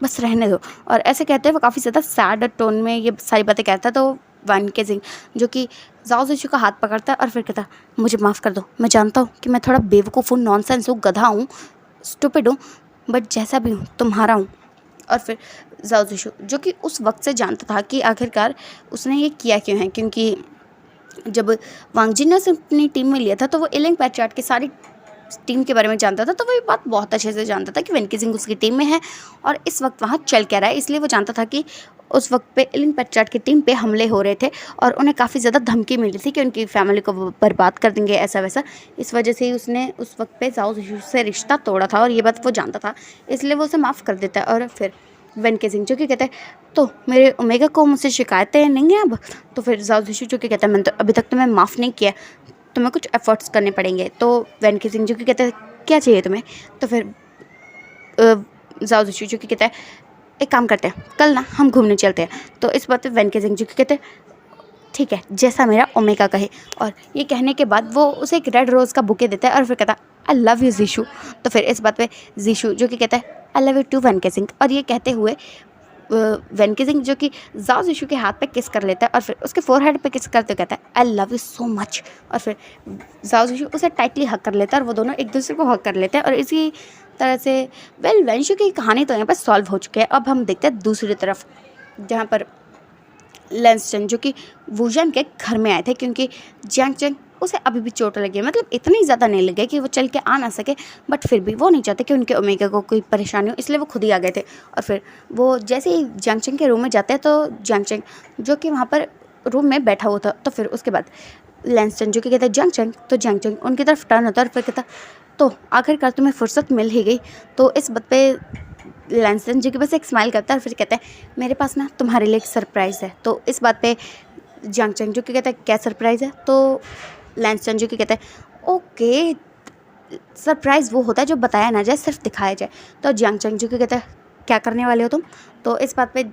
बस रहने दो। और ऐसे कहते हैं वो काफ़ी ज़्यादा सैड टोन में ये सारी बातें कहता है। तो वैन केजिंग जो कि जाओ जिशु का हाथ पकड़ता है और फिर कहता, मुझे माफ़ कर दो, मैं जानता हूँ कि मैं थोड़ा बेवकूफ़ हूँ, नॉनसेंस हूँ, गधा हूँ, स्टूपिड हूँ, बट जैसा भी हूँ तुम्हारा हूँ। और फिर जाओ जिशु जो कि उस वक्त से जानता था कि आखिरकार उसने ये किया क्यों है, क्योंकि जब वांग जी ने उसे अपनी टीम में लिया था तो वो इलिंग पैट्रियाट की सारी टीम के बारे में जानता था। तो वो ये बात बहुत अच्छे से जानता था कि वैन केजिंग उसकी टीम में है और इस वक्त वहाँ चल क्या रहा है। इसलिए वो जानता था कि उस वक्त पे इलिंग पैट्रियाट की टीम पे हमले हो रहे थे और उन्हें काफ़ी ज़्यादा धमकी मिली थी कि उनकी फैमिली को वो बर्बाद कर देंगे, ऐसा वैसा। इस वजह से ही उसने उस वक्त पे जाओ जिशु से रिश्ता तोड़ा था और ये बात वो जानता था, इसलिए वो उसे माफ़ कर देता है। और फिर वैन केजिंग जो कि कहता है, तो मेरे ओमेगा को मुझसे शिकायतें नहीं हैं अब? तो फिर जाओ जिशु जो कि कहता है, मैंने तो अभी तक तुम्हें माफ़ नहीं किया, तुम्हें कुछ एफर्ट्स करने पड़ेंगे। तो वैन केजिंग जो कि कहता है, क्या चाहिए तुम्हें? तो फिर जाओ जिशु जो कि कहता है, एक काम करते हैं, कल ना हम घूमने चलते हैं। तो इस बात पे वैन केजिंग जो कि कहते हैं, ठीक है, जैसा मेरा ओमेगा कहे। और ये कहने के बाद वो उसे एक रेड रोज़ का बुके देता है और फिर कहता है, आई लव यू जीशु। तो फिर इस बात पे जीशु जो कि कहता है, आई लव यू टू वैन केजिंग। और ये कहते हुए वैन केजिंग जो कि जाओ जिशु के हाथ पे किस कर लेता है और फिर उसके फोरहेड पे किस करते हुए कहता है, I love you so much. और फिर जाओ जिशु उसे टाइटली हक कर लेता है और वो दोनों एक दूसरे को हक कर लेते हैं। और इसी तरह से वैनशु की कहानी तो यहाँ पर सॉल्व हो चुकी है। अब हम देखते हैं दूसरी तरफ, जहाँ पर लैंसटन जो कि वुजन के घर में आए थे, क्योंकि जैंग उसे अभी भी चोट लगी है, मतलब इतनी ज़्यादा नहीं लगी कि वो चल के आ ना सके, बट फिर भी वो नहीं चाहते कि उनके ओमेगा को कोई परेशानी हो, इसलिए वो खुद ही आ गए थे। और फिर वो जैसे ही जैंग के रूम में जाते हैं तो जैंग जो कि वहाँ पर रूम में बैठा हुआ था, तो फिर उसके बाद लैंसटन जो कि कहता है जैंग, तो जैंग उनकी तरफ टर्न होता है और फिर कहता, तो आखिरकार तुम्हें फुर्सत मिल ही गई। तो इस बात पे लैंसटन जो कि बस एक स्माइल करता है और फिर कहता है, मेरे पास ना तुम्हारे लिए एक सरप्राइज़ है। तो इस बात पे जैंग जो कि कहता है, क्या सरप्राइज़ है? तो लैंसटन जो कि कहता है, ओके, सरप्राइज़ वो होता है जो बताया ना जाए, सिर्फ दिखाया जाए। तो जैंग जो कि कहता है, क्या करने वाले हो तुम? तो इस बात पे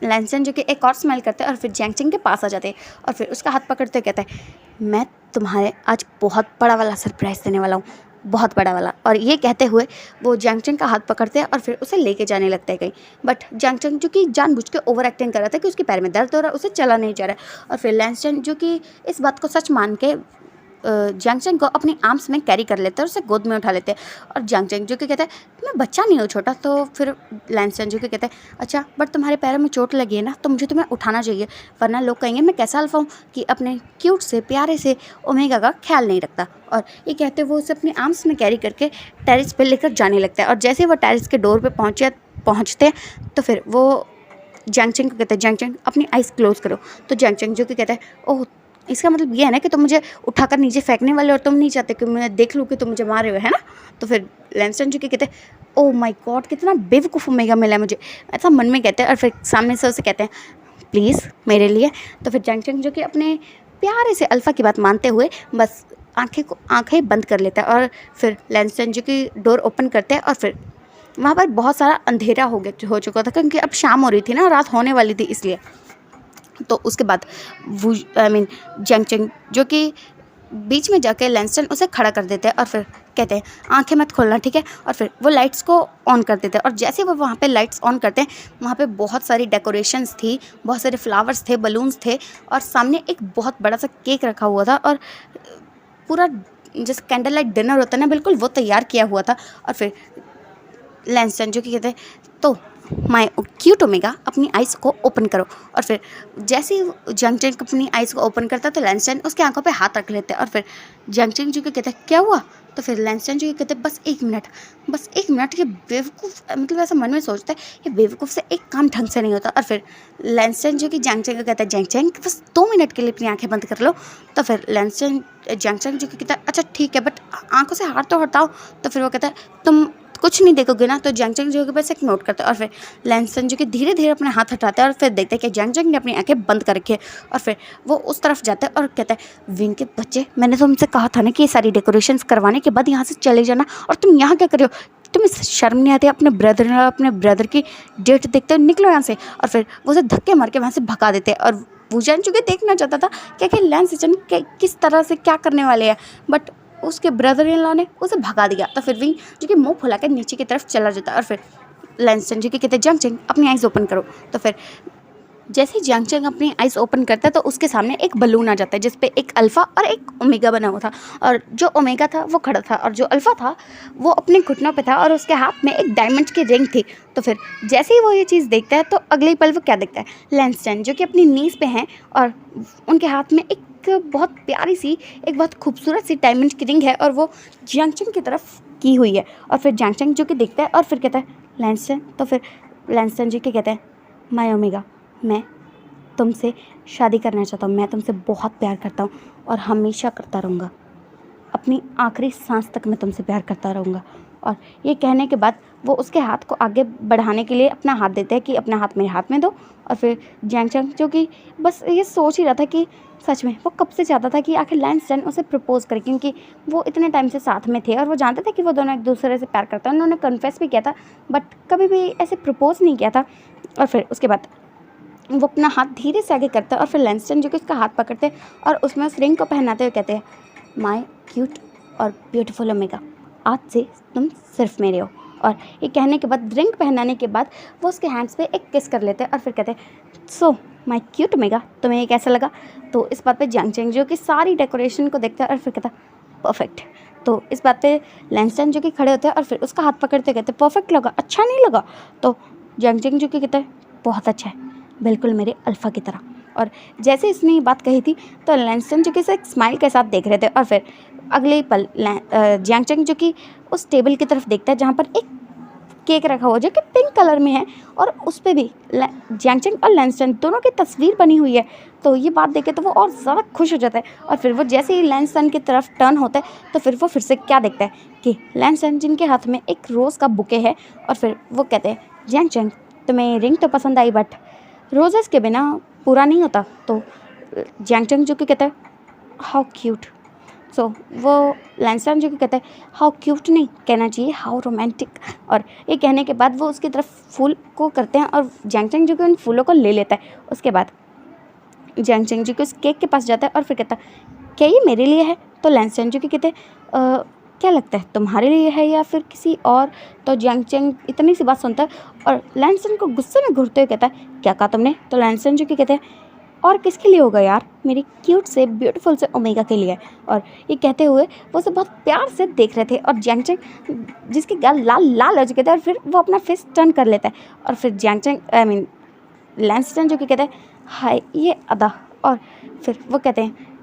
लैंसटन जो कि एक और स्माइल करता है और फिर जैंग के पास आ जाते हैं और फिर उसका हाथ पकड़ते कहता है, मैं तुम्हारे आज बहुत बड़ा वाला सरप्राइज़ देने वाला हूँ, बहुत बड़ा वाला। और ये कहते हुए वो जैंग का हाथ पकड़ते हैं और फिर उसे लेके जाने लगता है कहीं। बट जैंग जो कि जानबूझ के ओवर एक्टिंग कर रहा था कि उसके पैर में दर्द हो रहा है, उसे चला नहीं जा रहा है। और फिर लैंसटन जो कि इस बात को सच मान के जैंग को अपनी आर्म्स में कैरी कर लेते हैं और उसे गोद में उठा लेते हैं। और जैंग जो कि कहता है, मैं बच्चा नहीं हूँ छोटा। तो फिर लैंसटन जो कि कहता है, अच्छा बट तुम्हारे पैरों में चोट लगी है ना, तो मुझे तुम्हें उठाना चाहिए, वरना लोग कहेंगे मैं कैसा अल्फा हूँ कि अपने क्यूट से प्यारे से ओमेगा का ख्याल नहीं रखता। और ये कहते हुए वो उसे अपनी आर्म्स में कैरी करके टेरिस पर लेकर जाने लगता है। और जैसे ही वो टेरिस के डोर पर पहुँचते हैं तो फिर वो जैंग को कहते हैं, जैंग अपनी आइज़ क्लोज करो। तो जैंग जो कि कहता है, ओह, इसका मतलब ये है ना कि तुम मुझे उठाकर नीचे फेंकने वाले और तुम नहीं चाहते कि मैं देख लूँ कि तुम मुझे मारे हुए है ना? तो फिर लैंसटन जो कि कहते हैं, ओह माय गॉड, कितना बेवकूफ़ ओमेगा मिला है मुझे, ऐसा मन में कहते हैं। और फिर सामने से उसे कहते हैं प्लीज़ मेरे लिए। तो फिर जैंग चैंग जो कि अपने प्यारे से अल्फ़ा की बात मानते हुए बस आंखें बंद कर लेता है। और फिर लैंसटेन जो कि डोर ओपन करते हैं और फिर वहाँ पर बहुत सारा अंधेरा हो चुका था, क्योंकि अब शाम हो रही थी ना, रात होने वाली थी इसलिए। तो उसके बाद जैंग चैंग जो कि बीच में जाके लैंसटेन उसे खड़ा कर देते हैं और फिर कहते हैं आंखें मत खोलना, ठीक है। और फिर वो लाइट्स को ऑन कर देते हैं और जैसे वो वहाँ पे लाइट्स ऑन करते हैं, वहाँ पे बहुत सारी डेकोरेशंस थी, बहुत सारे फ्लावर्स थे, बलून्स थे और सामने एक बहुत बड़ा सा केक रखा हुआ था और पूरा जैसे कैंडल लाइट डिनर होता है ना, बिल्कुल वो तैयार किया हुआ था। और फिर लैंसटेन जो कि कहते हैं तो माय क्यूट ओमेगा अपनी आइज़ को ओपन करो। और फिर जैसे ही जैंग चैंग अपनी आइज़ को ओपन करता है तो लैंसटेन उसकी आंखों पे हाथ रख लेते हैं। और फिर जैंग चैंग जो कि कहते हैं क्या हुआ। तो फिर लैंसटेन जो कि कहते हैं बस एक मिनट। ये बेवकूफ़, मतलब ऐसा मन में सोचता है ये बेवकूफ़ से एक काम ढंग से नहीं होता। और फिर लैंसटेन जो कि जैंग चैंग को कहता है जैंग चैंग बस 2 मिनट के लिए अपनी आंखें बंद कर लो। तो फिर लैंसटेन जैंग चैंग जो कि कहता है अच्छा ठीक है, बट आंखों से हाथ तो हटाओ। तो फिर वो कहता है तुम कुछ नहीं देखोगे ना। तो जैंग चैंग जो कि बस एक नोट करता है और फिर लैंसटेन जो कि धीरे धीरे अपने हाथ हटाता है और फिर देखते हैं कि जैंग चैंग ने अपनी आंखें बंद कर रखी है। और फिर वो उस तरफ जाता है और कहता है विन के बच्चे, मैंने तुमसे कहा था ना कि ये सारी डेकोरेशंस करवाने के बाद यहाँ से चले जाना, और तुम यहाँ क्या कर रहे हो। तुम्हें शर्म नहीं आती। अपने ब्रदर की डेट देखते हो, निकलो यहाँ से। और फिर वो उसे धक्के मार के वहाँ से भगा देते हैं। और वुजान जो कि देखना चाहता था कि आखिर लैंसटेन किस तरह से क्या करने वाले हैं, बट उसके ब्रदर इन लॉ ने उसे भगा दिया। तो फिर विंग जो कि मुंह फुला कर नीचे की तरफ चला जाता है। और फिर लैंसटेन जो कि कहते हैं जैंग चैंग अपनी आइज़ ओपन करो। तो फिर जैसे ही जैंग चैंग अपनी आइज़ ओपन करता है तो उसके सामने एक बलून आ जाता है जिस पे एक अल्फ़ा और एक ओमेगा बना हुआ था। और जो ओमेगा था वो खड़ा था और जो अल्फ़ा था वो अपने घुटनों पे था और उसके हाथ में एक डायमंड की रिंग थी। तो फिर जैसे ही वो ये चीज़ देखता है तो अगले ही पल वो क्या देखता है, लैंसटेन जो कि अपनी नीज़ पे हैं और उनके हाथ में एक बहुत प्यारी सी, एक बहुत खूबसूरत सी डायमंड की रिंग है और वो जैंग चैंग की तरफ की हुई है। और फिर जैंग चैंग जो कि देखता है और फिर कहता है लैंसटेन। तो फिर लैंसटेन जी के कहते हैं माय ओमेगा, मैं तुमसे शादी करना चाहता हूँ, मैं तुमसे बहुत प्यार करता हूँ और हमेशा करता रहूँगा, अपनी आखिरी सांस तक मैं तुमसे प्यार करता रहूँगा। और ये कहने के बाद वो उसके हाथ को आगे बढ़ाने के लिए अपना हाथ देते हैं कि अपना हाथ मेरे हाथ में दो। और फिर जैंग चैंग जो कि बस ये सोच ही रहा था कि सच में वो कब से चाहता था कि आखिर लैंसटेन उसे प्रपोज़ करे, क्योंकि वो इतने टाइम से साथ में थे और वो जानते थे कि वो दोनों एक दूसरे से प्यार करते हैं। उन्होंने कन्फेस भी किया था बट कभी भी ऐसे प्रपोज़ नहीं किया था। और फिर उसके बाद वो अपना हाथ धीरे से आगे करता है और फिर लैंसटेन जो कि उसका हाथ पकड़ते हैं और उसमें उस रिंग को पहनाते हुए कहते हैं माय क्यूट और ब्यूटीफुल ओमेगा, आज से तुम सिर्फ मेरे हो। और ये कहने के बाद, रिंग पहनाने के बाद वो उसके हैंड्स पे एक किस कर लेते हैं और फिर कहते हैं सो माय क्यूट ओमेगा, तुम्हें ये कैसा लगा। तो इस बात पे जैंग चैंग जो कि सारी डेकोरेशन को देखता है और फिर कहता परफेक्ट। तो इस बात पे लैंसटेन जो कि खड़े होते हैं और फिर उसका हाथ पकड़ते कहते परफेक्ट लगा, अच्छा नहीं लगा। तो जैंग चैंग जो कि कहते हैं बहुत अच्छा है, बिल्कुल मेरे अल्फ़ा की तरह। और जैसे इसने ये बात कही थी तो लैंसटेन जो कि इसे एक स्माइल के साथ देख रहे थे। और फिर अगले ही पल जैंग चैंग जो कि उस टेबल की तरफ देखता है जहाँ पर एक केक रखा हुआ जो कि पिंक कलर में है और उस पर भी जैंग चैंग और लैंसटेन दोनों की तस्वीर बनी हुई है। तो ये बात देखे तो वो और ज़्यादा खुश हो जाता है। और फिर वो जैसे ही लैंसटेन की तरफ टर्न होता है तो फिर वो फिर से क्या देखता है कि लैंसटेन जिनके हाथ में एक रोज़ का बुके है। और फिर वो कहते हैं जैंग चैंग तुम्हें रिंग तो पसंद आई बट रोजेस के बिना पूरा नहीं होता। तो जैंग चैंग जो कि कहता है हाउ क्यूट। सो वो लैंसटेन जो कि कहता है हाउ क्यूट नहीं कहना चाहिए, हाउ रोमांटिक। और ये कहने के बाद वो उसकी तरफ फूल को करते हैं और जैंग चैंग जो कि उन फूलों को ले लेता है। उसके बाद जैंग चैंग जो कि उस केक के पास जाता है और फिर कहता है क्या ये मेरे लिए है। तो लैंसटेन जो कि कहते हैं क्या लगता है तुम्हारे लिए है या फिर किसी और। तो जैंग चैंग इतनी सी बात सुनता है और लैंसटेन को गुस्से में घूरते हुए कहता है क्या कहा तुमने। तो लैंसटेन जो कि कहते हैं और किसके लिए होगा यार, मेरी क्यूट से ब्यूटीफुल से ओमेगा के लिए। और ये कहते हुए वो उसे बहुत प्यार से देख रहे थे और जैंग चैंग जिसके गाल लाल लाल हो चुके थे और फिर वो अपना फेस टर्न कर लेता है। और फिर जैंग चैंग लैंसटेन जो कि कहते हैं हाय ये अदा। और फिर वो कहते हैं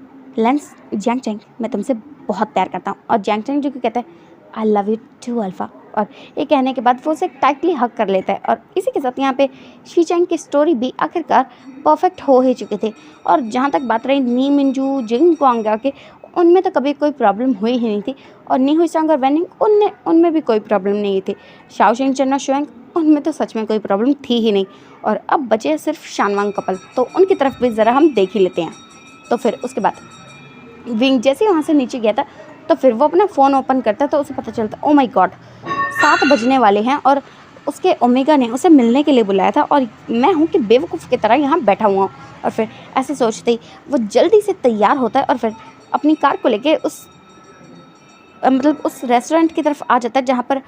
जैंग चैंग मैं तुमसे बहुत प्यार करता हूँ। और जैंग चैंग जो कि कहता है I love you to alpha. और ये कहने के बाद वो उसे टाइटली हग कर लेता है। और इसी के साथ यहाँ पे शी चैंग की स्टोरी भी आखिरकार परफेक्ट हो ही चुके थे। और जहाँ तक बात रही नी मिंजू जिंग क्वांग की, उनमें तो कभी कोई प्रॉब्लम हुई ही नहीं थी, और नी हुई चांग और वैनिंग उनमें भी कोई प्रॉब्लम नहीं थी। शाओशिंग चन्ना शुएंग उनमें तो सच में कोई प्रॉब्लम थी ही नहीं। और अब बचे सिर्फ शानवांग कपल, तो उनकी तरफ भी ज़रा हम देख ही लेते हैं। तो फिर उसके बाद विंग जैसे ही वहाँ से नीचे गया था, तो फिर वो अपना फ़ोन ओपन करता तो उसे पता चलता, ओ माय गॉड 7 बजने वाले हैं और उसके ओमेगा ने उसे मिलने के लिए बुलाया था, और मैं हूँ कि बेवकूफ़ की तरह यहाँ बैठा हुआ हूँ। और फिर ऐसे सोचते ही वो जल्दी से तैयार होता है और फिर अपनी कार को लेके उस रेस्टोरेंट की तरफ आ जाता है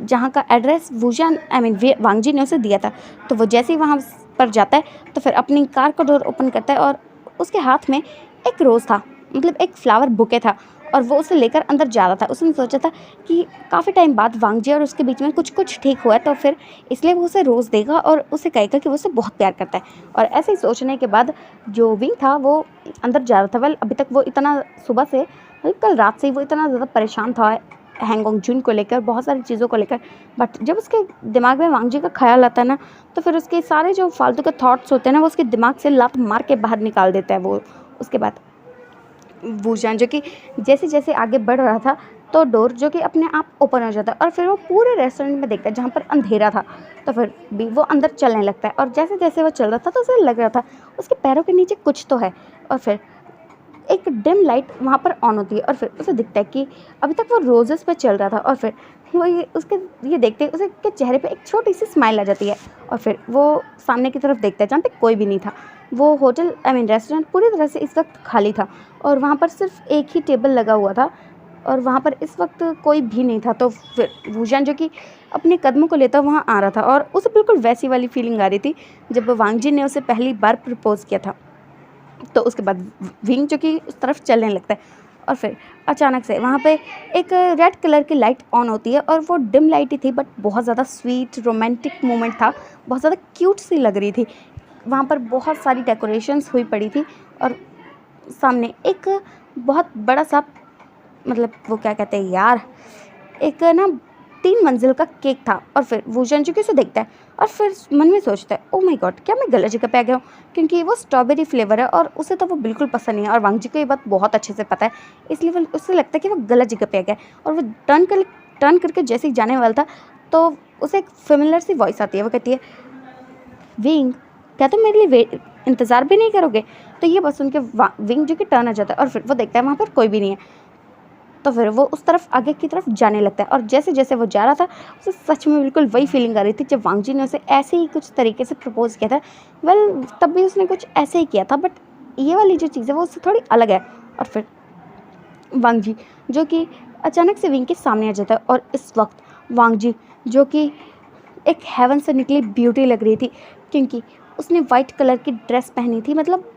जहाँ का एड्रेस वांगजी ने उसे दिया था। तो वो जैसे ही वहाँ पर जाता है तो फिर अपनी कार का डोर ओपन करता है, और उसके हाथ में एक रोज़ था, मतलब एक फ्लावर बुके था, और वो उसे लेकर अंदर जा रहा था। उसने सोचा था कि काफ़ी टाइम बाद वांगजी और उसके बीच में कुछ ठीक हुआ है, तो फिर इसलिए वो उसे रोज़ देगा और उसे कहेगा कि वो उसे बहुत प्यार करता है। और ऐसे ही सोचने के बाद जो विंग था वो अंदर जा रहा था। वेल, अभी तक वो इतना सुबह से, कल रात से ही वो इतना ज़्यादा परेशान था हैंगओंग जून को लेकर, बहुत सारी चीज़ों को लेकर। बट जब उसके दिमाग में वांगजी का ख्याल आता है ना, तो फिर उसके सारे जो फालतू के थॉट्स होते हैं ना, वो उसके दिमाग से लात मार के बाहर निकाल देता है वो। उसके बाद वूजान जो कि जैसे जैसे आगे बढ़ रहा था, तो डोर जो कि अपने आप ओपन हो जाता है, और फिर वो पूरे रेस्टोरेंट में देखता है जहाँ पर अंधेरा था। तो फिर भी वो अंदर चलने लगता है, और जैसे जैसे वो चल रहा था तो उसे लग रहा था उसके पैरों के नीचे कुछ तो है। और फिर एक डिम लाइट वहाँ पर ऑन होती है, और फिर उसे दिखता है कि अभी तक वो रोजेस पे चल रहा था, और फिर वो ये देखते ही उसे के चेहरे पे एक छोटी सी स्माइल आ जाती है। और फिर वो सामने की तरफ देखता है जहाँ पे कोई भी नहीं था। वो रेस्टोरेंट पूरी तरह से इस वक्त खाली था, और वहाँ पर सिर्फ एक ही टेबल लगा हुआ था, और वहाँ पर इस वक्त कोई भी नहीं था। तो फिर वूजान जो कि अपने कदमों को लेता वहाँ आ रहा था, और उसे बिल्कुल वैसी वाली फीलिंग आ रही थी जब वांगजी ने उसे पहली बार प्रपोज किया था। तो उसके बाद विंग जो कि उस तरफ चलने लगता है, और फिर अचानक से वहाँ पे एक रेड कलर की लाइट ऑन होती है, और वो डिम लाइट ही थी बट बहुत ज़्यादा स्वीट रोमांटिक मोमेंट था, बहुत ज़्यादा क्यूट सी लग रही थी। वहाँ पर बहुत सारी डेकोरेशंस हुई पड़ी थी, और सामने एक बहुत बड़ा सा, मतलब वो क्या कहते हैं यार, एक ना 3 मंजिल का केक था। और फिर वूजन जो कि उसे देखता है, और फिर मन में सोचता है, ओ माय गॉड, क्या मैं गलत जगह पे आ गया हूँ, क्योंकि वो स्ट्रॉबेरी फ्लेवर है और उसे तो वो बिल्कुल पसंद नहीं है, और वांगजी को ये बात बहुत अच्छे से पता है। इसलिए वो उसे लगता है कि वो गलत जगह पे आ गया है, और वो टर्न करके जैसे ही जाने वाला था, तो उसे एक फेमिलियर सी वॉइस आती है। वो कहती है, विंग, क्या तुम मेरे लिए इंतज़ार भी नहीं करोगे? तो ये बस सुन के विंग जो कि टर्न आ जाता है, और फिर वो देखता है वहाँ पर कोई भी नहीं है। तो फिर वो उस तरफ आगे की तरफ जाने लगता है, और जैसे जैसे वो जा रहा था उसे सच में बिल्कुल वही फीलिंग आ रही थी जब वांगजी ने उसे ऐसे ही कुछ तरीके से प्रपोज किया था। वेल, तब भी उसने कुछ ऐसे ही किया था, बट ये वाली जो चीज़ है वो उससे थोड़ी अलग है। और फिर वांगजी जो कि अचानक से विंग के सामने आ जाता है, और इस वक्त वांगजी जो कि एक हेवन से निकली ब्यूटी लग रही थी, क्योंकि उसने वाइट कलर की ड्रेस पहनी थी, मतलब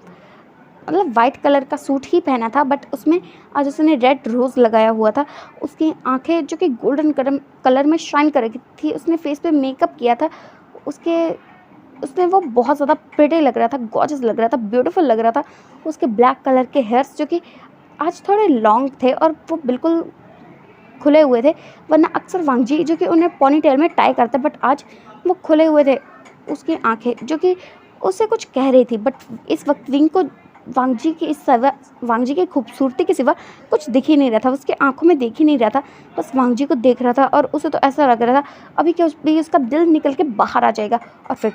वाइट कलर का सूट ही पहना था, बट उसमें आज उसने रेड रोज़ लगाया हुआ था। उसकी आंखें जो कि गोल्डन कलर में शाइन कर रही थी, उसने फेस पे मेकअप किया था, उसमें वो बहुत ज़्यादा प्रिटी लग रहा था, गॉर्जियस लग रहा था, ब्यूटीफुल लग रहा था। उसके ब्लैक कलर के हेयर्स जो कि आज थोड़े लॉन्ग थे और वो बिल्कुल खुले हुए थे, वरना अक्सर वांगजी जो कि उन्हें पोनीटेल में टाई करता, बट आज वो खुले हुए थे। उसकी आंखें जो कि उससे कुछ कह रही थी, बट इस वक्त विंग को वांगजी की खूबसूरती के सिवा कुछ दिख ही नहीं रहा था, उसके आंखों में देख ही नहीं रहा था, बस वांगजी को देख रहा था, और उसे तो ऐसा लग रहा था अभी क्या भी उसका दिल निकल के बाहर आ जाएगा। और फिर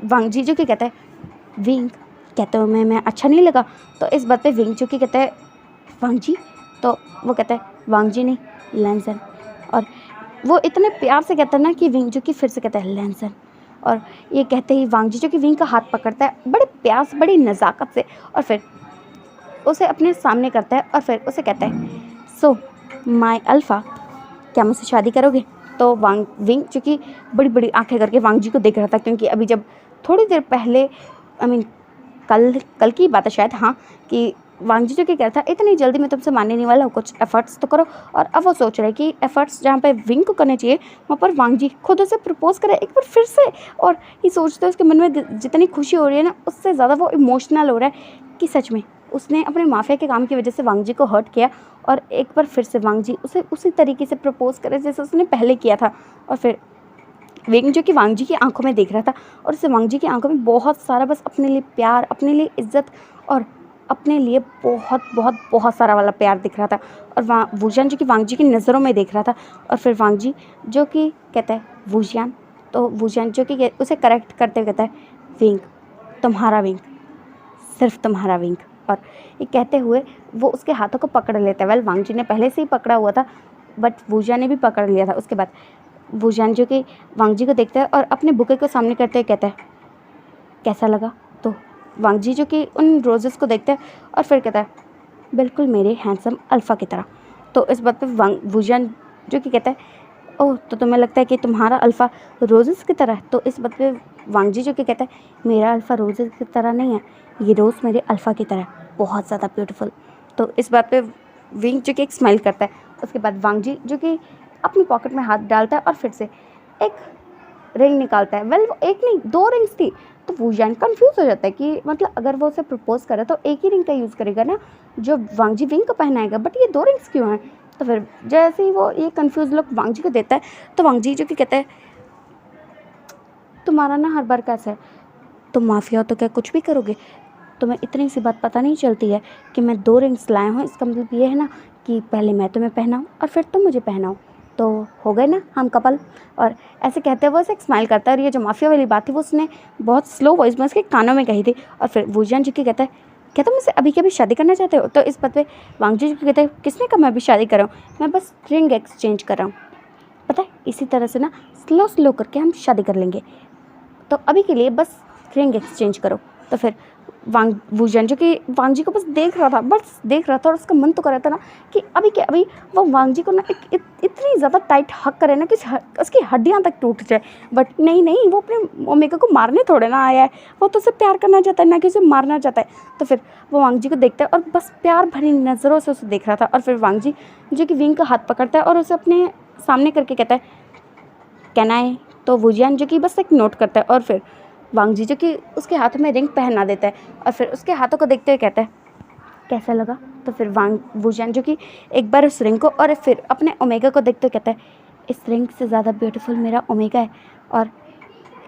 वांगजी जो कि कहता है, विंग, कहते हो मैं अच्छा नहीं लगा? तो इस बात पे विंग जो कि कहता है, वांगजी? तो वो कहता है, वांगजी नहीं, लैंसन। और वो इतने प्यार से कहता है ना कि विंग जो कि फिर से कहता है, लैंसन। और ये कहते ही वांगजी जो कि विंग का हाथ पकड़ता है बड़े प्यार से, बड़ी नज़ाकत से, और फिर उसे अपने सामने करता है, और फिर उसे कहता है, सो माय अल्फ़ा, क्या मुझसे शादी करोगे? तो विंग जो कि बड़ी बड़ी आंखें करके वांगजी को देख रहा था, क्योंकि अभी जब थोड़ी देर पहले कल की बात है शायद, हाँ, कि वांगजी जो कि कह रहा था, इतनी जल्दी मैं तुमसे मानने नहीं वाला हूँ, कुछ एफर्ट्स तो करो। और अब वो सोच रहे हैं कि एफर्ट्स जहाँ पे विंग को करने चाहिए, वहाँ पर वांगजी खुद उसे प्रपोज करे एक बार फिर से। और ये सोचते उसके मन में जितनी खुशी हो रही है ना, उससे ज़्यादा वो इमोशनल हो रहा है कि सच में उसने अपने माफिया के काम की वजह से वांगजी को हर्ट किया, और एक बार फिर से वांगजी उसे उसी तरीके से प्रपोज करे जैसे उसने पहले किया था। और फिर विंग जो कि वांगजी की आंखों में देख रहा था, और उसे वांगजी की आंखों में बहुत सारा बस अपने लिए प्यार, अपने लिए इज्जत और अपने लिए बहुत बहुत बहुत सारा वाला प्यार दिख रहा था। और वूजियान जो कि वांग जी की नज़रों में देख रहा था। और फिर वांग जी जो कि कहता है वूजियान, तो वूजियान जो कि उसे करेक्ट करते हुए कहता है विंग, तुम्हारा विंग, सिर्फ तुम्हारा विंग। और ये कहते हुए वो उसके हाथों को पकड़ लेता है। वेल वांग जी ने पहले से ही पकड़ा हुआ था, बट वूजियान ने भी पकड़ लिया था। उसके बाद वूजियान जो कि वांग जी को देखता है और अपने बुके को सामने करते हुए कहता है कैसा लगा। तो वांग जी जो कि उन रोजेस को देखता है और फिर कहता है बिल्कुल मेरे हैंडसम अल्फ़ा की तरह। तो इस बात पे वूजियान जो कि कहता है ओह, तो तुम्हें लगता है कि तुम्हारा अल्फ़ा रोजेस की तरह है। तो इस बात पे वांग जी जो कि कहता है मेरा अल्फ़ा रोजेस की तरह नहीं है, ये रोज़ मेरे अल्फ़ा की तरह है, बहुत ज़्यादा ब्यूटीफुल। तो इस बात पे विंग जो कि एक स्माइल करता है। उसके बाद वांग जी जो कि अपनी पॉकेट में हाथ डालता है और फिर से एक रिंग निकालता है। वेल वो एक नहीं, 2 रिंग्स थी। तो वूजियान कंफ्यूज हो जाता है कि मतलब अगर वो उसे प्रपोज करे तो एक ही रिंग का यूज़ करेगा ना जो वांग जी विंग को पहनाएगा, बट ये 2 रिंग्स क्यों हैं। तो फिर जैसे ही वो ये कंफ्यूज लुक वांग जी को देता है तो वांग जी जो कि कहता है तुम्हारा ना हर बार कैसा है, तुम माफिया हो तो क्या कुछ भी करोगे, तुम्हें इतनी सी बात पता नहीं चलती है कि मैं 2 रिंग्स लाया हूँ। इसका मतलब ये है ना कि पहले मैं तुम्हें पहनाऊँ और फिर तुम मुझे पहनाओ, तो हो गए ना हम कपल। और ऐसे कहते हुए वो उसे एक स्माइल करता है। और ये जो माफिया वाली बात थी वो उसने बहुत स्लो वॉइस में उसके कानों में कही थी। और फिर वूजियान जी की कहता है क्या तुम मुझसे अभी के अभी शादी करना चाहते हो। तो इस बात पे वांग जी की कहता है किसने कहा मैं अभी शादी कर रहा हूँ, मैं बस रिंग एक्सचेंज कर रहा हूँ, पता है इसी तरह से ना स्लो स्लो करके हम शादी कर लेंगे, तो अभी के लिए बस रिंग एक्सचेंज करो। तो फिर वूजियान जो कि वांग जी को बस देख रहा था, बस देख रहा था। और उसका मन तो कर रहा था ना कि अभी के अभी वो वांग जी को ना इतनी ज़्यादा टाइट हक करे ना कि उसकी हड्डियाँ तक टूट जाए। बट नहीं, वो अपने ओमेगा को मारने थोड़े ना आया है, वो तो उसे प्यार करना चाहता है ना कि उसे मारना चाहता है। तो फिर वो वांग जी को देखता है और बस प्यार भरी नज़रों से उसे देख रहा था। और फिर वांग जी जो कि विंग का हाथ पकड़ता है और उसे अपने सामने करके कहता है कहना है। तो वूजियान जो कि बस एक नोट करता है और फिर वांग जी जो कि उसके हाथों में रिंग पहना देता है और फिर उसके हाथों को देखते हुए कहता है कैसा लगा। तो फिर वूजियान जो कि एक बार उस रिंग को और फिर अपने ओमेगा को देखते हुए कहता है इस रिंग से ज़्यादा ब्यूटीफुल मेरा ओमेगा है, और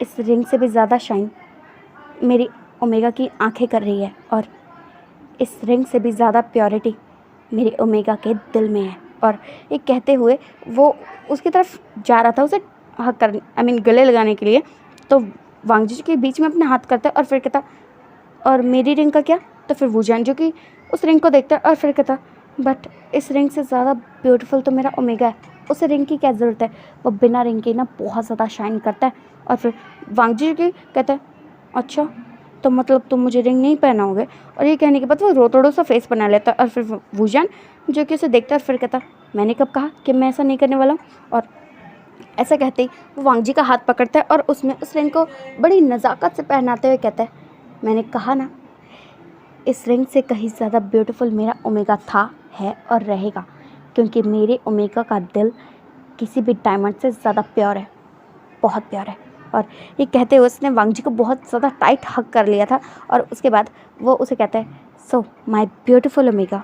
इस रिंग से भी ज़्यादा शाइन मेरी ओमेगा की आंखें कर रही है, और इस रिंग से भी ज़्यादा प्योरिटी मेरे ओमेगा के दिल में है। और ये कहते हुए वो उसकी तरफ जा रहा था उसे हक कर गले लगाने के लिए। तो वांग जी के बीच में अपना हाथ करता है और फिर कहता और मेरी रिंग का क्या। तो फिर वूजियान जो कि उस रिंग को देखता है और फिर कहता बट इस रिंग से ज़्यादा ब्यूटीफुल तो मेरा ओमेगा है, उस रिंग की क्या ज़रूरत है, वो बिना रिंग के ना बहुत ज़्यादा शाइन करता है। और फिर वांग जी की कहता है अच्छा तो मतलब तुम मुझे रिंग नहीं पहनाओगे। और ये कहने के बाद वो रोतड़ों सा फेस बना लेता है। और फिर वूजियान जो कि उसे देखता है और फिर कहता मैंने कब कहा कि मैं ऐसा नहीं करने वाला हूँ। और ऐसा कहते ही वो वांग जी का हाथ पकड़ता है और उसमें उस रिंग को बड़ी नज़ाकत से पहनाते हुए कहता है मैंने कहा ना इस रिंग से कहीं ज़्यादा ब्यूटीफुल मेरा ओमेगा था, है और रहेगा, क्योंकि मेरे ओमेगा का दिल किसी भी डायमंड से ज़्यादा प्योर है, बहुत प्योर है। और ये कहते हुए उसने वांग जी को बहुत ज़्यादा टाइट हग कर लिया था। और उसके बाद वो उसे कहता है सो माई ब्यूटीफुल ओमेगा,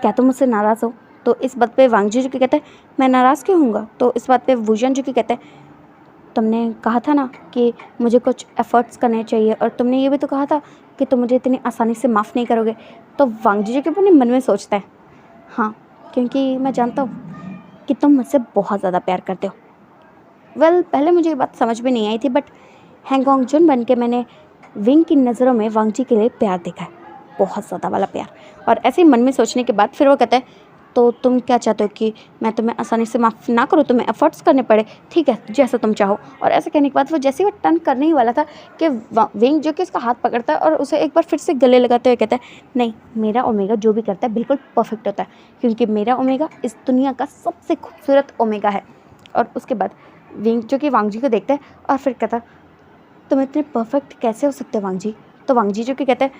क्या तुम मुझसे नाराज़ हो। तो इस बात पे वांग जी जो कि कहता है मैं नाराज़ क्यों होऊंगा। तो इस बात पे वूजियान जो कि कहता है तुमने कहा था ना कि मुझे कुछ एफ़र्ट्स करने चाहिए, और तुमने ये भी तो कहा था कि तुम मुझे इतनी आसानी से माफ़ नहीं करोगे। तो वांग जी जो कि अपने मन में सोचता है हाँ, क्योंकि मैं जानता हूँ कि तुम मुझसे बहुत ज़्यादा प्यार करते हो। वेल पहले मुझे ये बात समझ में नहीं आई थी, बट हैंगओंग जुन बन के मैंने विंग की नज़रों में वांग जी के लिए प्यार देखा है, बहुत ज़्यादा वाला प्यार। और ऐसे ही मन में सोचने के बाद फिर वो कहता है तो तुम क्या चाहते हो कि मैं तुम्हें आसानी से माफ़ ना करूँ, तुम्हें एफर्ट्स करने पड़े, ठीक है जैसा तुम चाहो। और ऐसा कहने के बाद वो जैसे ही वो टर्न करने ही वाला था कि विंग जो कि उसका हाथ पकड़ता है और उसे एक बार फिर से गले लगाते हुए कहता है नहीं, मेरा ओमेगा जो भी करता है बिल्कुल परफेक्ट होता है, क्योंकि मेरा ओमेगा इस दुनिया का सबसे खूबसूरत ओमेगा है। और उसके बाद विंग जो कि वांग जी को देखता है और फिर कहता तुम इतने परफेक्ट कैसे हो सकते हो वांग जी। तो वांग जी जो कि कहता है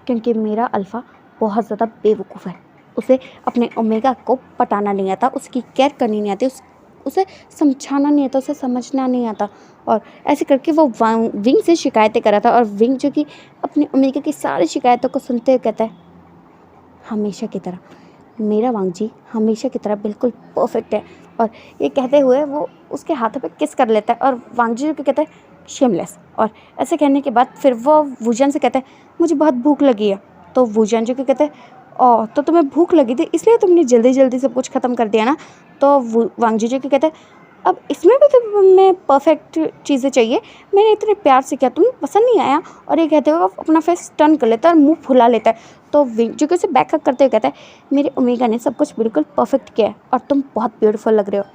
क्योंकि मेरा अल्फ़ा बहुत ज़्यादा बेवकूफ़ है, उसे अपने ओमेगा को पटाना नहीं आता, उसकी केयर करनी नहीं आती, उसे समझाना नहीं आता, उसे समझना नहीं आता। और ऐसे करके वो विंग से शिकायतें कर रहा था। और विंग जो कि अपने ओमेगा की सारी शिकायतों को सुनते हुए कहता है हमेशा की तरह मेरा वांग जी हमेशा की तरह बिल्कुल परफेक्ट है। और ये कहते हुए वो उसके हाथों पे किस कर लेता है और वांग जी को कहता है शेमलेस। और ऐसे कहने के बाद फिर वो वूजियान से कहता है मुझे बहुत भूख लगी है। तो वूजान जो कि कहते हैं ओह तो तुम्हें भूख लगी थी इसलिए तुमने जल्दी जल्दी सब कुछ ख़त्म कर दिया ना। तो वांग जी जो कि कहते हैं अब इसमें भी तो तुम्हें परफेक्ट चीज़ें चाहिए, मैंने इतने प्यार से किया तुम्हें पसंद नहीं आया। और ये कहते हुए अपना फेस टर्न कर लेता है और मुंह फुला लेता है। तो जो कि उसे बैकअप करते हुए कहता है मेरे ओमेगा ने सब कुछ बिल्कुल परफेक्ट किया है और तुम बहुत ब्यूटीफुल लग रहे हो।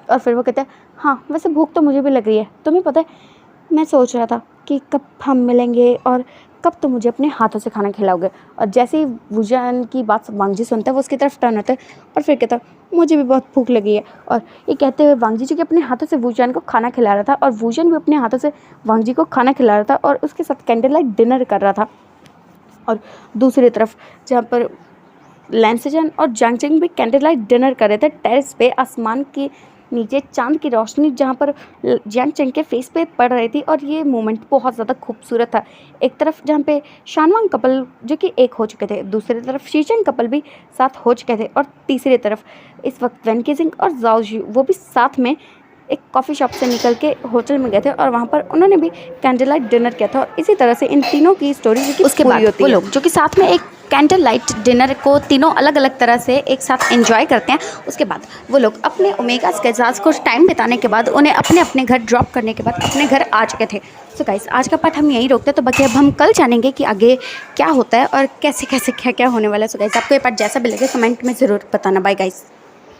और फिर वो कहता है हाँ वैसे भूख तो मुझे भी लग रही है, तुम्हें पता है मैं सोच रहा था कि कब हम मिलेंगे और कब तुम मुझे अपने हाथों से खाना खिलाओगे। और जैसे ही वूजान की बात वांग जी सुनता है वो उसकी तरफ टर्न होता है और फिर कहता है मुझे भी बहुत भूख लगी है। और ये कहते हुए वांग जी जो कि अपने हाथों से वूजान को खाना खिला रहा था और वूजान भी अपने हाथों से वांग जी को खाना खिला रहा था और उसके साथ कैंडल लाइट डिनर कर रहा था। और दूसरी तरफ जहाँ पर लैंसजन और जांगचेंग भी कैंडल लाइट डिनर कर रहे थे टेरेस पे आसमान के नीचे चांद की रोशनी जहाँ पर जांगचेंग के फेस पे पड़ रही थी। और ये मोमेंट बहुत ज़्यादा खूबसूरत था। एक तरफ जहाँ पे शानवांग कपल जो कि एक हो चुके थे, दूसरी तरफ शीचेंग कपल भी साथ हो चुके थे और तीसरी तरफ इस वक्त वेन केजिंग और जाओ जी वो भी साथ में एक कॉफ़ी शॉप से निकल के होटल में गए थे और वहाँ पर उन्होंने भी कैंडल लाइट डिनर किया था। और इसी तरह से इन तीनों की स्टोरी जो कि उसके बाद वो लोग जो कि साथ में एक कैंडल लाइट डिनर को तीनों अलग अलग तरह से एक साथ एंजॉय करते हैं। उसके बाद वो लोग अपने ओमेगास के साथ कुछ टाइम बिताने के बाद उन्हें अपने अपने घर ड्रॉप करने के बाद अपने घर आ चुके थे। सो गाइस आज का पार्ट हम यहीं रोकते हैं, तो बाकी अब हम कल जानेंगे कि आगे क्या होता है और कैसे कैसे क्या क्या होने वाला है। सो गाइस आपको ये पार्ट जैसा भी लगे कमेंट में ज़रूर बताना। Bye guys.